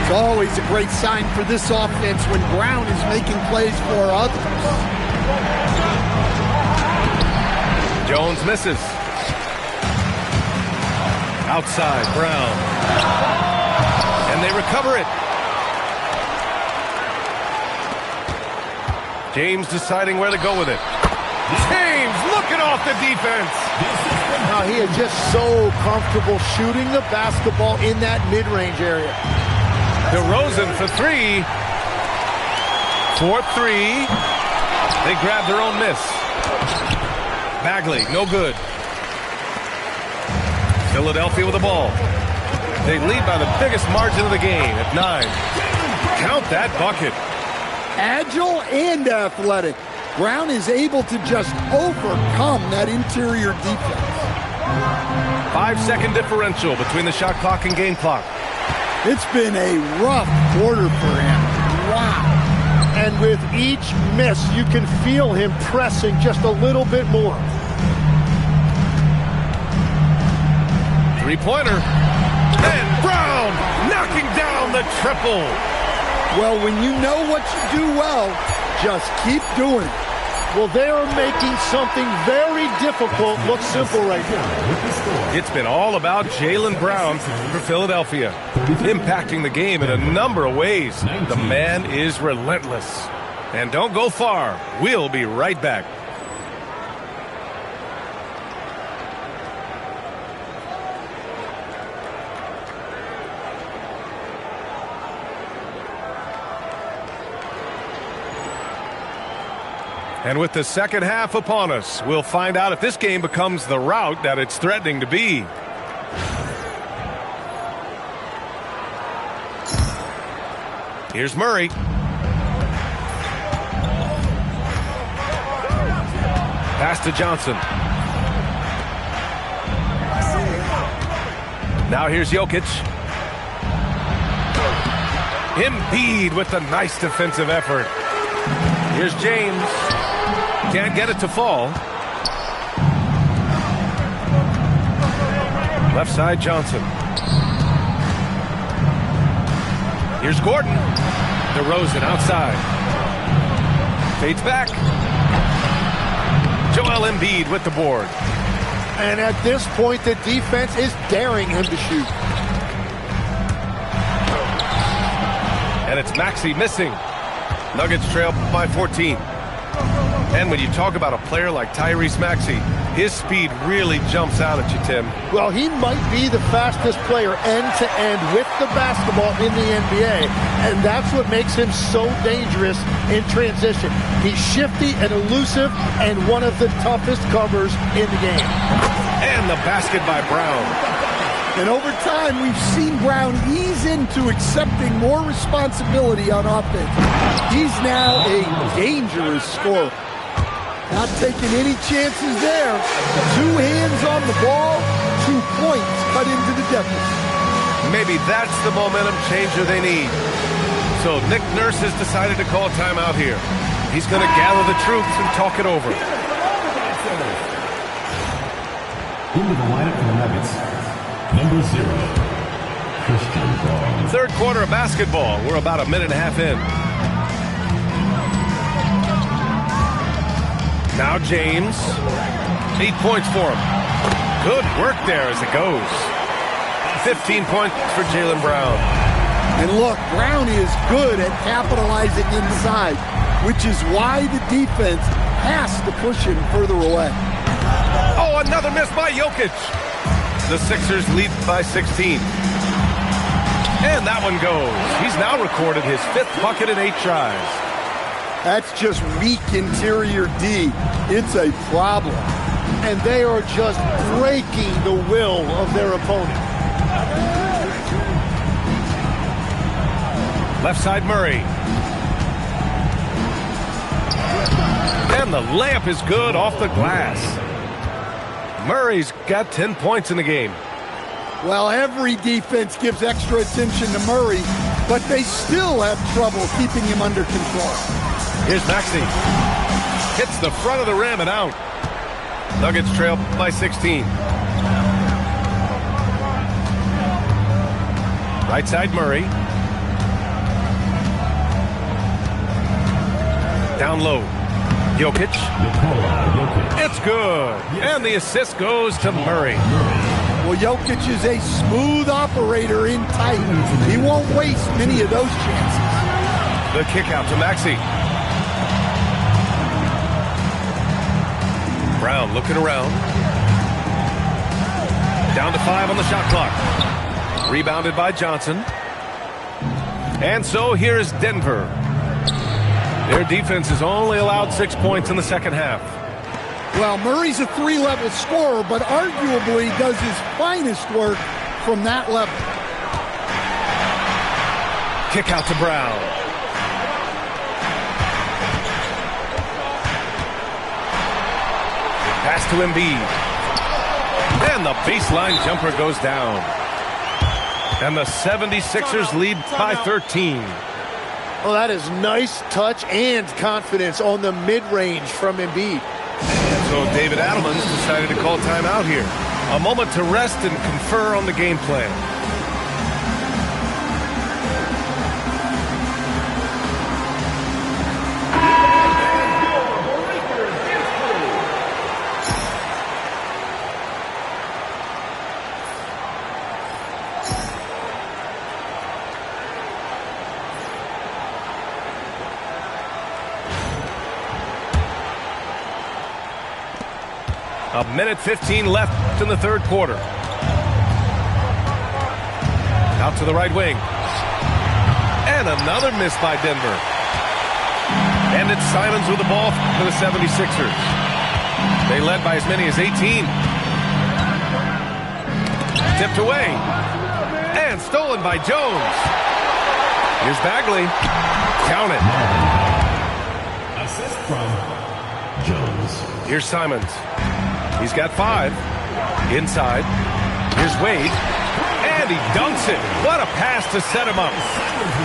It's always a great sign for this offense when Brown is making plays for others. Jones misses. Outside, Brown. And they recover it. James deciding where to go with it. James looking off the defense. Now he is just so comfortable shooting the basketball in that mid-range area. DeRozan for three. 4-3. They grab their own miss. Bagley, no good. Philadelphia with the ball. They lead by the biggest margin of the game at 9. Count that bucket. Agile and athletic. Brown is able to just overcome that interior defense. 5-second differential between the shot clock and game clock. It's been a rough quarter for him. Wow. And with each miss, you can feel him pressing just a little bit more. Three-pointer. And Brown knocking down the triple. Well, when you know what you do well, just keep doing it. Well, they are making something very difficult look simple right now. It's been all about Jaylen Brown for Philadelphia, impacting the game in a number of ways. The man is relentless. And don't go far. We'll be right back. And with the second half upon us, we'll find out if this game becomes the rout that it's threatening to be. Here's Murray. Pass to Johnson. Now here's Jokic. Embiid with a nice defensive effort. Here's James. Can't get it to fall. Left side, Johnson. Here's Gordon. DeRozan outside. Fades back. Joel Embiid with the board. And at this point, the defense is daring him to shoot. And it's Maxey missing. Nuggets trail by 14. And when you talk about a player like Tyrese Maxey, his speed really jumps out at you, Tim. Well, he might be the fastest player end-to-end with the basketball in the NBA, and that's what makes him so dangerous in transition. He's shifty and elusive and one of the toughest covers in the game. And the basket by Brown. And over time, we've seen Brown ease into accepting more responsibility on offense. He's now a dangerous scorer. Not taking any chances there. 2 hands on the ball, 2 points cut into the deficit. Maybe that's the momentum changer they need. So Nick Nurse has decided to call a timeout here. He's going to gather the troops and talk it over. Into the lineup for the Nuggets, number 0, Christian Braun. Third quarter of basketball. We're about a minute and a half in. Now James. 8 points for him. Good work there as it goes. 15 points for Jaylen Brown. And look, Brown is good at capitalizing inside, which is why the defense has to push him further away. Oh, another miss by Jokic. The Sixers lead by 16. And that one goes. He's now recorded his 5th bucket in 8 tries. That's just weak interior D. It's a problem. And they are just breaking the will of their opponent. Left side, Murray. And the layup is good off the glass. Murray's got 10 points in the game. Well, every defense gives extra attention to Murray, but they still have trouble keeping him under control. Here's Maxey. Hits the front of the rim and out. Nuggets trail by 16. Right side, Murray. Down low. Jokic. It's good. And the assist goes to Murray. Well, Jokic is a smooth operator in tight. He won't waste many of those chances. The kick out to Maxey. Brown looking around. Down to 5 on the shot clock. Rebounded by Johnson. And so here is Denver. Their defense has only allowed 6 points in the second half. Well, Murray's a 3-level scorer, but arguably does his finest work from that level. Kick out to Brown. Pass to Embiid. And the baseline jumper goes down. And the 76ers lead by 13. Well, that is nice touch and confidence on the mid-range from Embiid. And so David Adelman's decided to call timeout here. A moment to rest and confer on the game plan. A minute 15 left in the third quarter. Out to the right wing. And another miss by Denver. And it's Simons with the ball for the 76ers. They led by as many as 18. Tipped away. And stolen by Jones. Here's Bagley. Count it. Assist from Jones. Here's Simons. He's got 5. Inside. Here's Wade. And he dunks it. What a pass to set him up.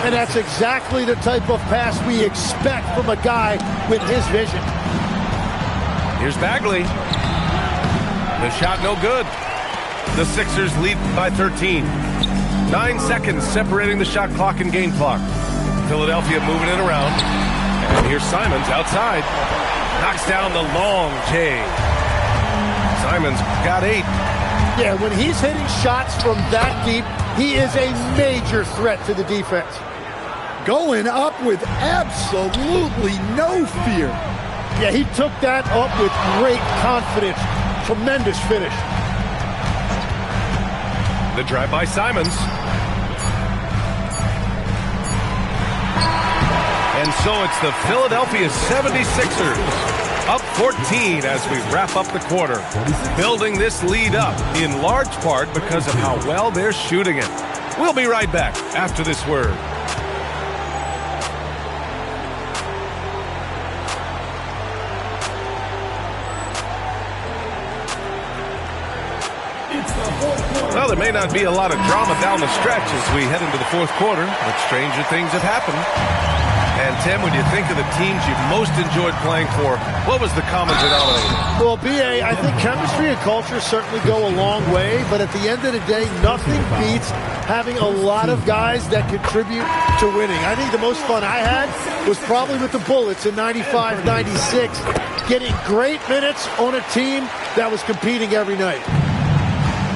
And that's exactly the type of pass we expect from a guy with his vision. Here's Bagley. The shot no good. The Sixers lead by 13. 9 seconds separating the shot clock and game clock. Philadelphia moving it around. And here's Simons outside. Knocks down the long J. Simons got 8. Yeah, when he's hitting shots from that deep, he is a major threat to the defense. Going up with absolutely no fear. Yeah, he took that up with great confidence. Tremendous finish. The drive by Simons. And so it's the Philadelphia 76ers. Up 14 as we wrap up the quarter. Building this lead up in large part because of how well they're shooting it. We'll be right back after this word. Well, there may not be a lot of drama down the stretch as we head into the fourth quarter, but stranger things have happened. And, Tim, when you think of the teams you've most enjoyed playing for, what was the common denominator? Well, B.A., I think chemistry and culture certainly go a long way, but at the end of the day, nothing beats having a lot of guys that contribute to winning. I think the most fun I had was probably with the Bullets in 95, 96, getting great minutes on a team that was competing every night.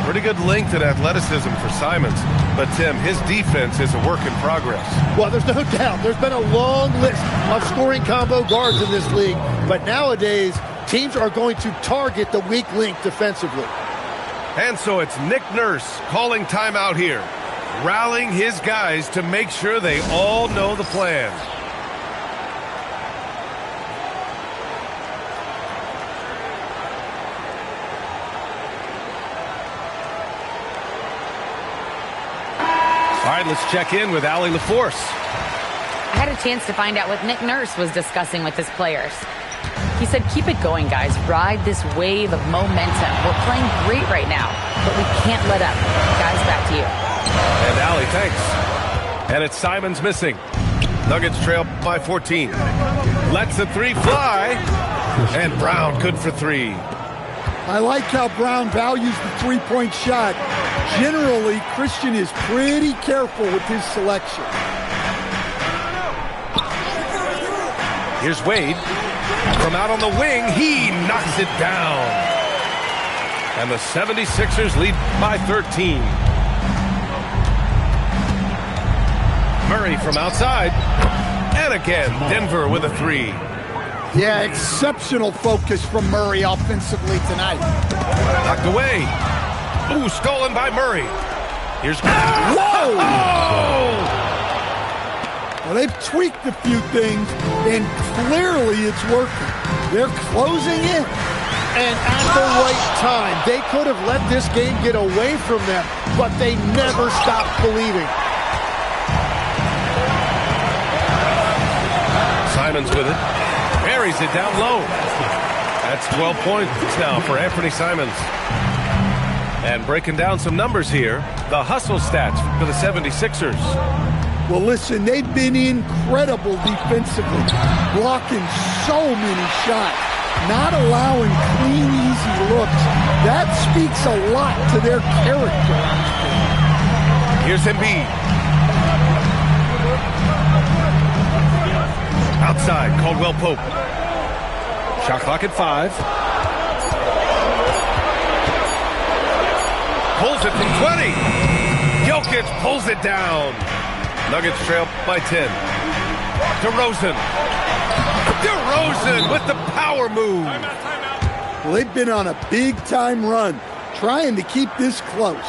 Pretty good length and athleticism for Simons. But, Tim, his defense is a work in progress. Well, there's no doubt. There's been a long list of scoring combo guards in this league. But nowadays, teams are going to target the weak link defensively. And so it's Nick Nurse calling timeout here, rallying his guys to make sure they all know the plan. All right, let's check in with Allie LaForce. I had a chance to find out what Nick Nurse was discussing with his players. He said, keep it going, guys. Ride this wave of momentum. We're playing great right now, but we can't let up. Guys, back to you. And Allie, thanks. And it's Simons missing. Nuggets trail by 14. Lets the 3 fly. And Brown good for 3. I like how Brown values the three-point shot. Generally, Christian is pretty careful with his selection. Here's Wade. From out on the wing, he knocks it down. And the 76ers lead by 13. Murray from outside. And again, Denver with a three. Yeah, exceptional focus from Murray offensively tonight. Knocked away. Ooh, stolen by Murray. Here's... Whoa! Oh! Well, they've tweaked a few things, and clearly it's working. They're closing in. And at the right time, they could have let this game get away from them, but they never stopped believing. Simons with it. Buries it down low. That's 12 points now for Anthony Simons. And breaking down some numbers here, the hustle stats for the 76ers. Well, listen, they've been incredible defensively, blocking so many shots, not allowing clean, easy looks. That speaks a lot to their character. Here's Embiid. Outside, Caldwell Pope. Shot clock at 5. Pulls it from 20. Jokic pulls it down. Nuggets trail by 10. DeRozan with the power move. Well, they've been on a big-time run, trying to keep this close.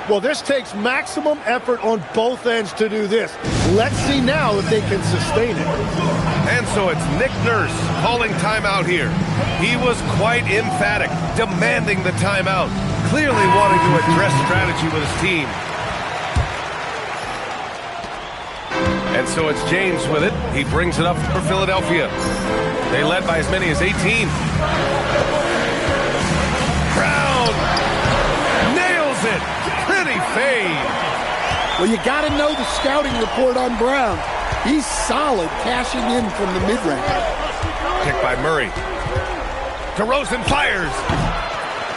Well, this takes maximum effort on both ends to do this. Let's see now if they can sustain it. And so it's Nick Nurse calling timeout here. He was quite emphatic, demanding the timeout, clearly wanting to address strategy with his team. And so it's James with it. He brings it up for Philadelphia. They led by as many as 18. Brown nails it. Pretty fade. Well, you got to know the scouting report on Brown. He's solid cashing in from the mid-range. Kick by Murray. DeRozan fires.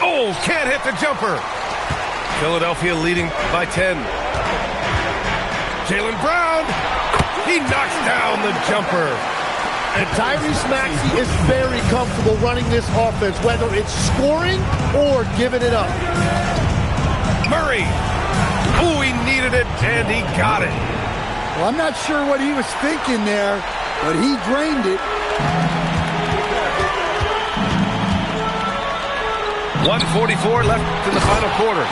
Oh, can't hit the jumper. Philadelphia leading by 10. Jaylen Brown. He knocks down the jumper. And Tyrese Maxey is very comfortable running this offense, whether it's scoring or giving it up. Murray. Ooh, he needed it, and he got it. Well, I'm not sure what he was thinking there, but he drained it. 1:44 left in the final quarter.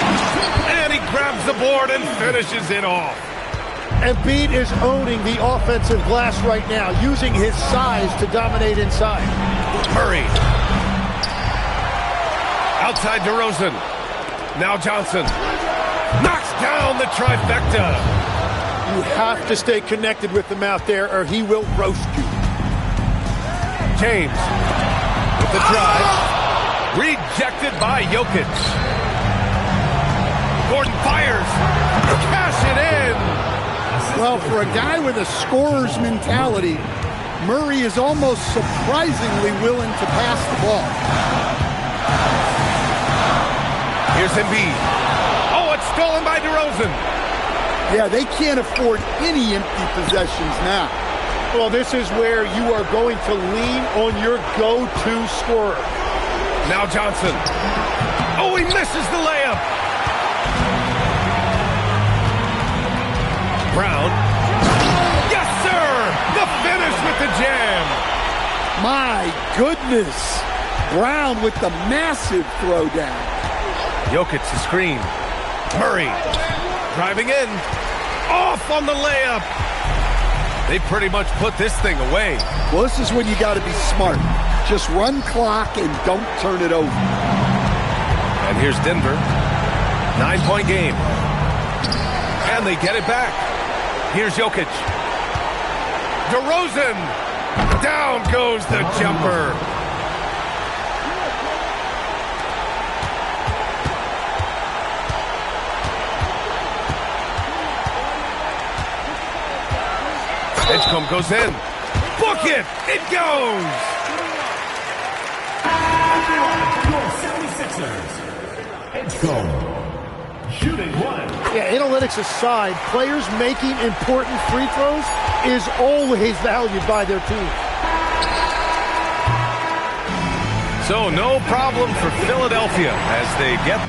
And he grabs the board and finishes it off. Embiid is owning the offensive glass right now, using his size to dominate inside. Murray. Outside DeRozan. Now Johnson. Knocks down the trifecta. You have to stay connected with him out there or he will roast you. James with the drive. Rejected by Jokic. Gordon fires. Cash it in. Well, for a guy with a scorer's mentality, Murray is almost surprisingly willing to pass the ball. Here's Embiid. Oh, it's stolen by DeRozan. Yeah, they can't afford any empty possessions now. Well, this is where you are going to lean on your go-to scorer. Now Johnson. Oh, he misses the layup. Brown. Yes, sir! The finish with the jam. My goodness. Brown with the massive throwdown. Jokic the screen. Murray driving in. Off on the layup. They pretty much put this thing away. Well, this is when you got to be smart. Just run clock and don't turn it over. And here's Denver. 9-point game. And they get it back. Here's Jokic. DeRozan. Down goes the jumper. Edgecombe goes in. Book it. It goes. Your 76ers. Edgecombe. Shooting one. Yeah, analytics aside, players making important free throws is always valued by their team. So no problem for Philadelphia as they get...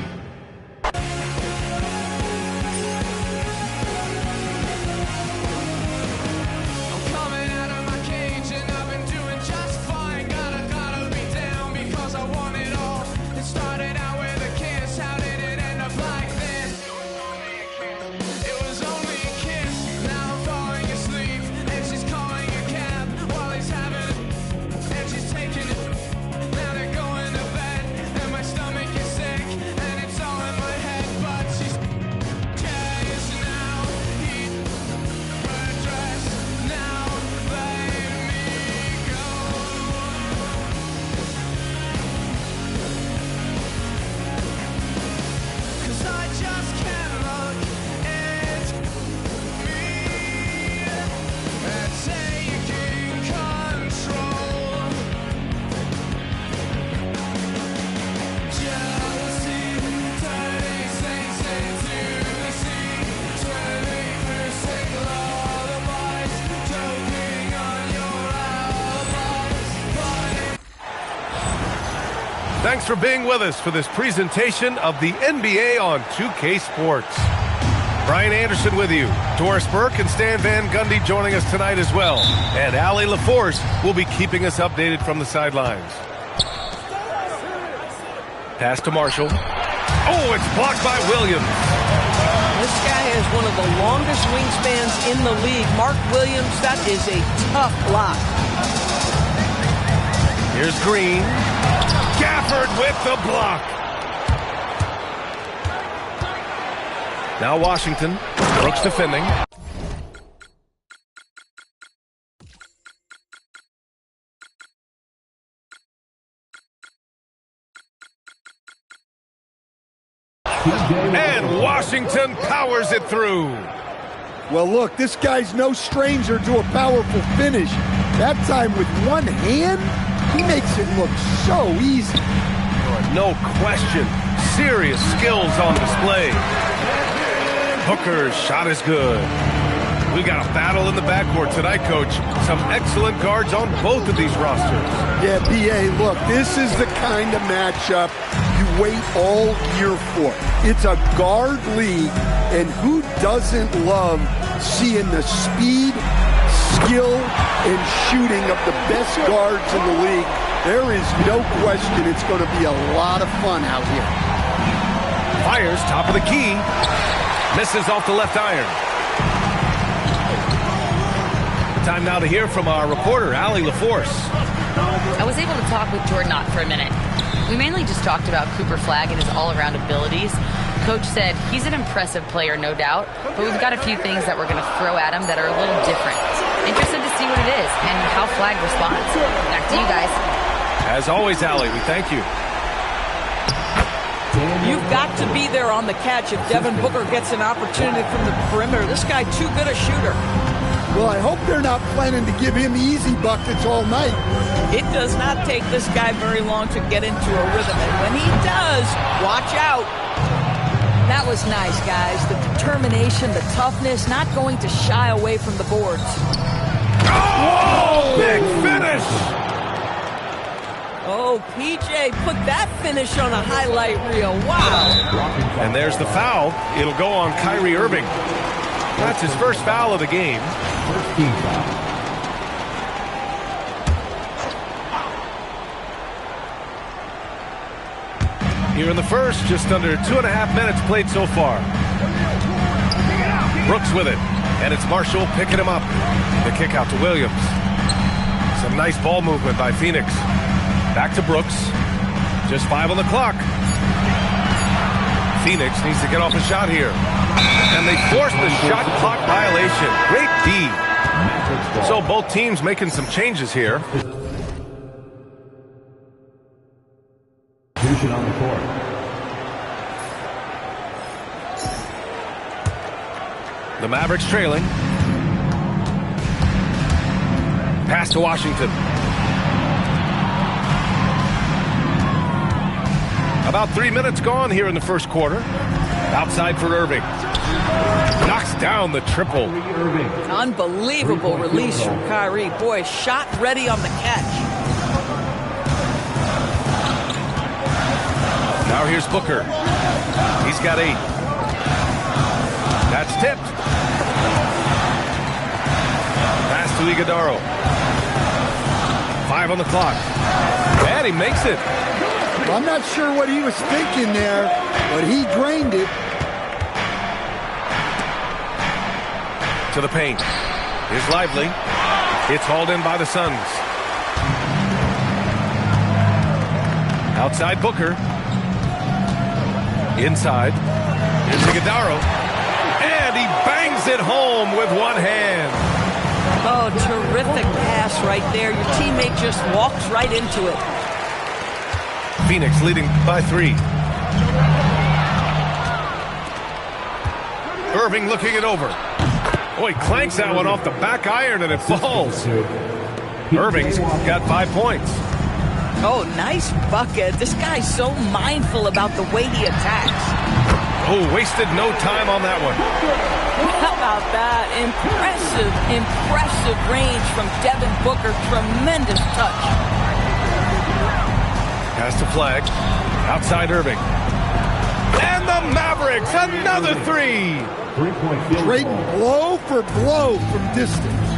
Thanks for being with us for this presentation of the NBA on 2K Sports. Brian Anderson with you. Doris Burke and Stan Van Gundy joining us tonight as well. And Allie LaForce will be keeping us updated from the sidelines. Pass to Marshall. Oh, it's blocked by Williams. This guy has one of the longest wingspans in the league. Mark Williams, that is a tough block. Here's Green. Gafford with the block. Now Washington. Brooks defending. And Washington powers it through. Well, look, this guy's no stranger to a powerful finish. That time with one hand, he makes it look so easy. No question. Serious skills on display. Hooker's shot is good. We got a battle in the backcourt tonight, Coach. Some excellent guards on both of these rosters. Yeah, B.A., look, this is the kind of matchup you wait all year for. It's a guard league, and who doesn't love seeing the speed, skill, and shooting of the best guards in the league? There is no question it's going to be a lot of fun out here. Fires, top of the key. Misses off the left iron. Time now to hear from our reporter, Allie LaForce. I was able to talk with Jordan Ott for a minute. We mainly just talked about Cooper Flagg and his all-around abilities. Coach said he's an impressive player, no doubt, but we've got a few things that we're going to throw at him that are a little different. Interested to see what it is and how Flagg responds. Back to you guys. As always, Allie, we thank you. You've got to be there on the catch if Devin Booker gets an opportunity from the perimeter. This guy too good a shooter. Well, I hope they're not planning to give him easy buckets all night. It does not take this guy very long to get into a rhythm, and when he does, watch out. That was nice, guys. The determination, the toughness, not going to shy away from the boards. Oh, big finish! Oh, PJ put that finish on a highlight reel. Wow. And there's the foul. It'll go on Kyrie Irving. That's his first foul of the game. First team foul. Here in the first, just under 2.5 minutes played so far. Brooks with it, and it's Marshall picking him up. The kick out to Williams. Some nice ball movement by Phoenix. Back to Brooks. Just 5 on the clock. Phoenix needs to get off a shot here. And they force the shot clock violation. Great D. So both teams making some changes here. Fusion on the court. The Mavericks trailing. Pass to Washington. About 3 minutes gone here in the first quarter. Outside for Irving. Knocks down the triple. Unbelievable release from Kyrie. Boy, shot ready on the catch. Now here's Booker. He's got 8. That's tipped. Pass to Iguodaro. 5 on the clock. And he makes it. I'm not sure what he was thinking there, but he drained it. To the paint. Here's Lively. It's hauled in by the Suns. Outside Booker. Inside. Here's Iguodaro. And he bangs it home with one hand. Oh, terrific pass right there. Your teammate just walks right into it. Phoenix leading by 3. Irving looking it over. Oh, he clanks that one off the back iron and it falls. Irving's got 5 points. Oh, nice bucket. This guy's so mindful about the way he attacks. Oh, wasted no time on that one. How about that? Impressive range from Devin Booker. Tremendous touch. Pass to Flag. Outside Irving. And the Mavericks, another 3. Trading blow for blow from distance.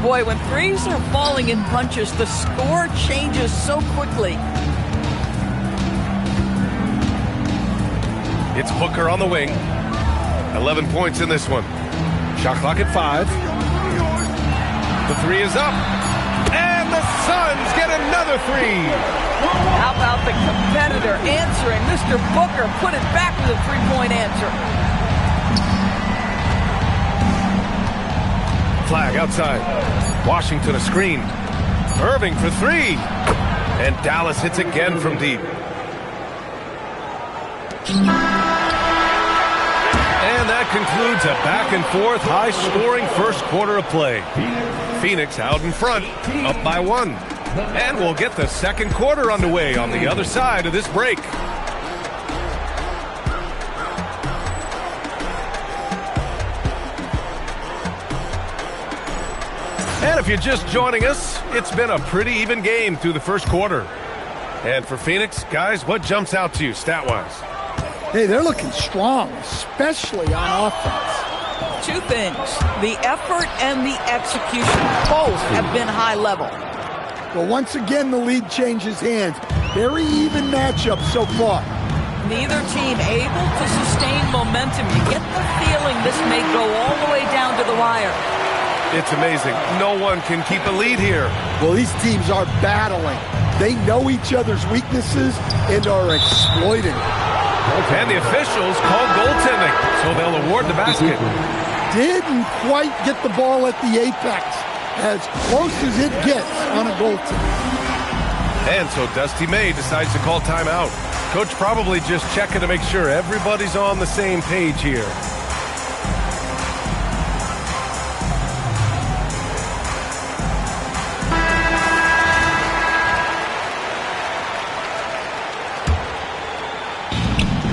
Boy, when threes are falling in punches, the score changes so quickly. It's Booker on the wing. 11 points in this one. Shot clock at 5. The 3 is up. And the Suns get another 3. How about the competitor answering? Mr. Booker put it back with a 3-point answer. Flag outside. Washington a screen. Irving for 3. And Dallas hits again from deep. And that concludes a back-and-forth, high-scoring first quarter of play. Phoenix out in front, up by 1. And we'll get the second quarter underway on the other side of this break. And if you're just joining us, it's been a pretty even game through the first quarter. And for Phoenix, guys, what jumps out to you stat-wise? Hey, they're looking strong, especially on offense. 2 things. The effort and the execution both have been high level. Well, once again, the lead changes hands. Very even matchup so far. Neither team able to sustain momentum. You get the feeling this may go all the way down to the wire. It's amazing. No one can keep a lead here. Well, these teams are battling. They know each other's weaknesses and are exploiting. And the officials call goaltending, so they'll award the basket. Didn't quite get the ball at the apex. As close as it gets on a goaltender. And so Dusty May decides to call timeout. Coach probably just checking to make sure everybody's on the same page here.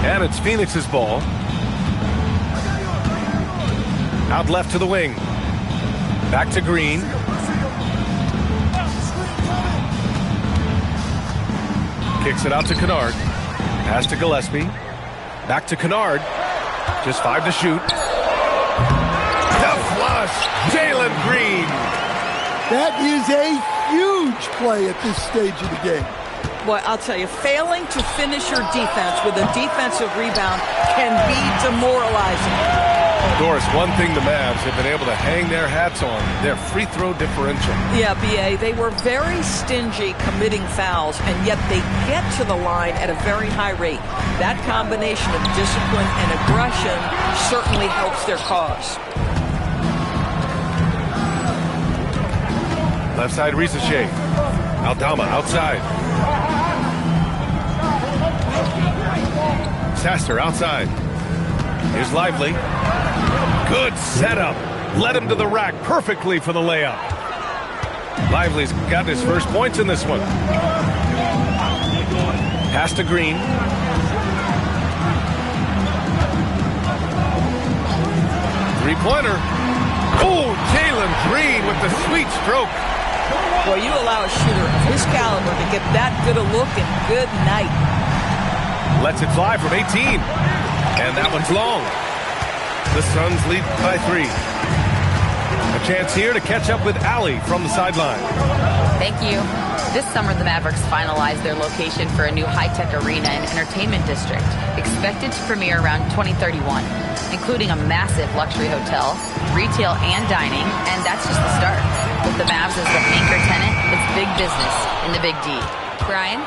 And it's Phoenix's ball. Out left to the wing. Back to Green. Kicks it out to Kennard. Pass to Gillespie. Back to Kennard. Just 5 to shoot. The flush. Jalen Green. That is a huge play at this stage of the game. Boy, I'll tell you, failing to finish your defense with a defensive rebound can be demoralizing. Doris, one thing the Mavs have been able to hang their hats on, their free throw differential. Yeah, B.A., they were very stingy committing fouls, and yet they get to the line at a very high rate. That combination of discipline and aggression certainly helps their cause. Left side, Risache. Aldama outside. Sasser outside. Here's Lively. Good setup. Led him to the rack perfectly for the layup. Lively's got his first points in this one. Pass to Green. Three-pointer. Oh, Jalen Green with the sweet stroke. Boy, you allow a shooter of his caliber to get that good a look and good night. Lets it fly from 18. And that one's long. The Suns lead by 3. A chance here to catch up with Allie from the sideline. Thank you. This summer, the Mavericks finalized their location for a new high-tech arena and entertainment district, expected to premiere around 2031, including a massive luxury hotel, retail and dining, and that's just the start. With the Mavs as the anchor tenant, it's big business in the Big D. Brian?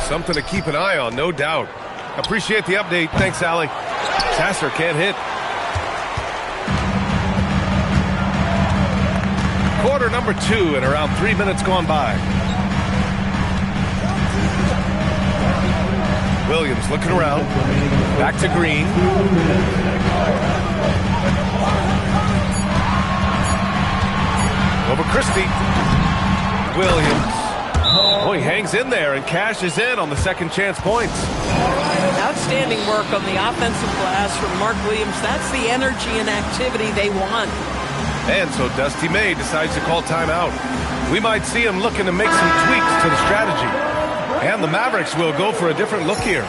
Something to keep an eye on, no doubt. Appreciate the update. Thanks, Allie. Sasser can't hit. Quarter number 2 and around 3 minutes gone by. Williams looking around. Back to Green. Over Christie. Williams. Oh, he hangs in there and cashes in on the second chance points. Outstanding work on the offensive glass from Mark Williams. That's the energy and activity they want. And so Dusty May decides to call timeout. We might see him looking to make some tweaks to the strategy. And the Mavericks will go for a different look here.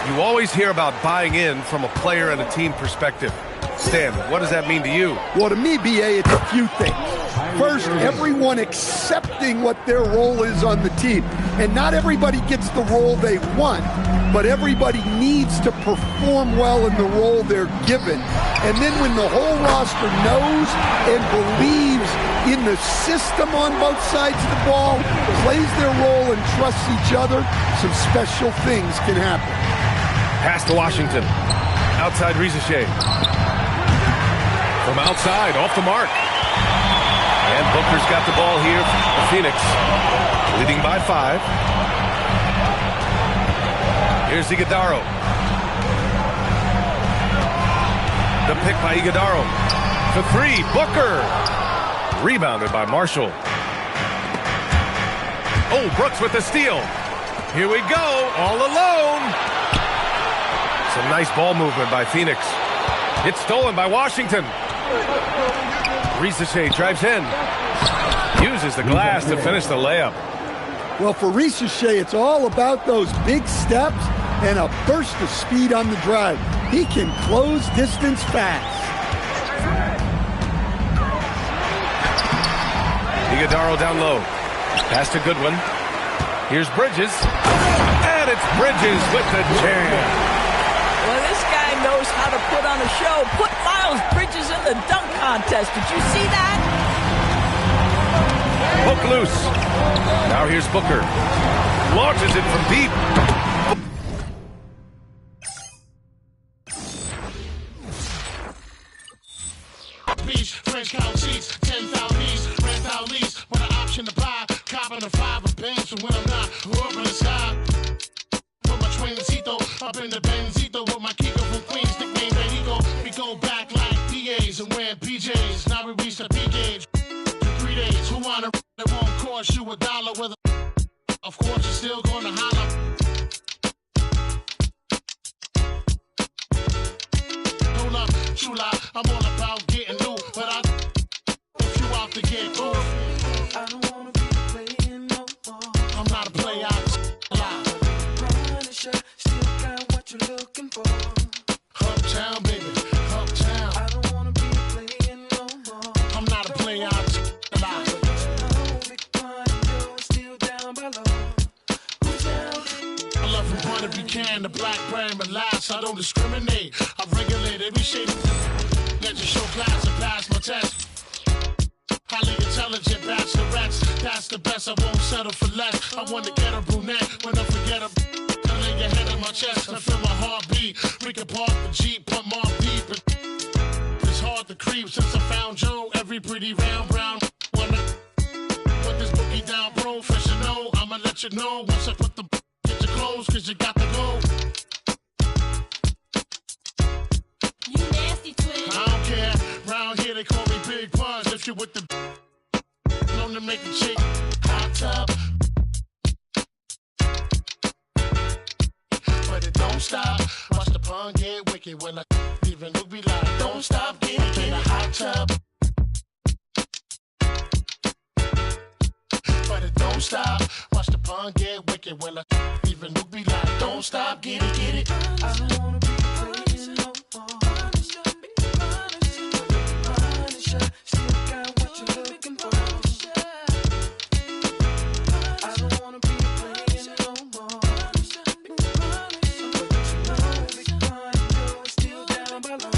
You always hear about buying in from a player and a team perspective. Stan, what does that mean to you? Well, to me, B.A., it's a few things. First, everyone accepting what their role is on the team. And not everybody gets the role they want, but everybody needs to perform well in the role they're given. And then when the whole roster knows and believes in the system on both sides of the ball, plays their role and trusts each other, some special things can happen. Pass to Washington. Outside Rizachet. From outside, off the mark. And Booker's got the ball here for Phoenix. Leading by 5. Here's Iguodaro. The pick by Iguodaro. For 3, Booker. Rebounded by Marshall. Oh, Brooks with the steal. Here we go, all alone. Some nice ball movement by Phoenix. It's stolen by Washington. Rizachet drives in. Uses the glass to finish the layup. Well, for Rizachet, it's all about those big steps and a burst of speed on the drive. He can close distance fast. Iguodaro down low. Pass to Goodwin. Here's Bridges. And it's Bridges with the jam. Well, this guy knows how to put on a show. Put Miles Bridges in the dunk contest. Did you see that? Poke loose. Now here's Booker. Launches it from deep. French count seats, 10,000 lease, rent out lease, with an option to buy, copping a 5 of banks from when I'm not, up in the sky. Put my twincito up in the Benzito, with my Kiko from Queens, nickname Benito. We go back like DAs and wearing PJs, now we reach the P gauge. 3 days, who wanna that won't cost you $1, whether, of course, you're still gonna holler. Hold up, chula, I'm all about getting new, but I if you out to get cool. I don't wanna be playing no more. I'm not a player, I'm Punisher, still got what you're looking for. Uptown, baby, uptown. I don't wanna be playing no more. I'm not a player, I'm still down below. Who's down? I love from Point of Buchanan, the black brand, but last I don't discriminate. I regulate every shade. Let you show class and pass my test. Highly intelligent bachelorettes. That's the best, I won't settle for less. I want to get a brunette when I forget her. I lay your head on my chest, I feel my heartbeat. We can park the Jeep, put more deep. It's hard to creep since I found Joe. Every pretty round brown. Wanna put this boogie down, professional. I'ma let you know once I put the get your clothes, cause you got to go. You nasty twin. I don't care. Round here they call me Big Pun. If you with the known to make a chick hot tub. But it don't stop. Watch the pun get wicked when I even look be like, don't stop getting in a hot tub. But it don't stop. Watch the pun get wicked. Well, even you be like, don't stop, get it, get it. I don't wanna be playing no more. Punisher, still got what you're looking for. I don't wanna be playing no more. Still down by law.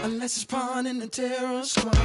Unless it's Pawn in the terror squad.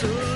So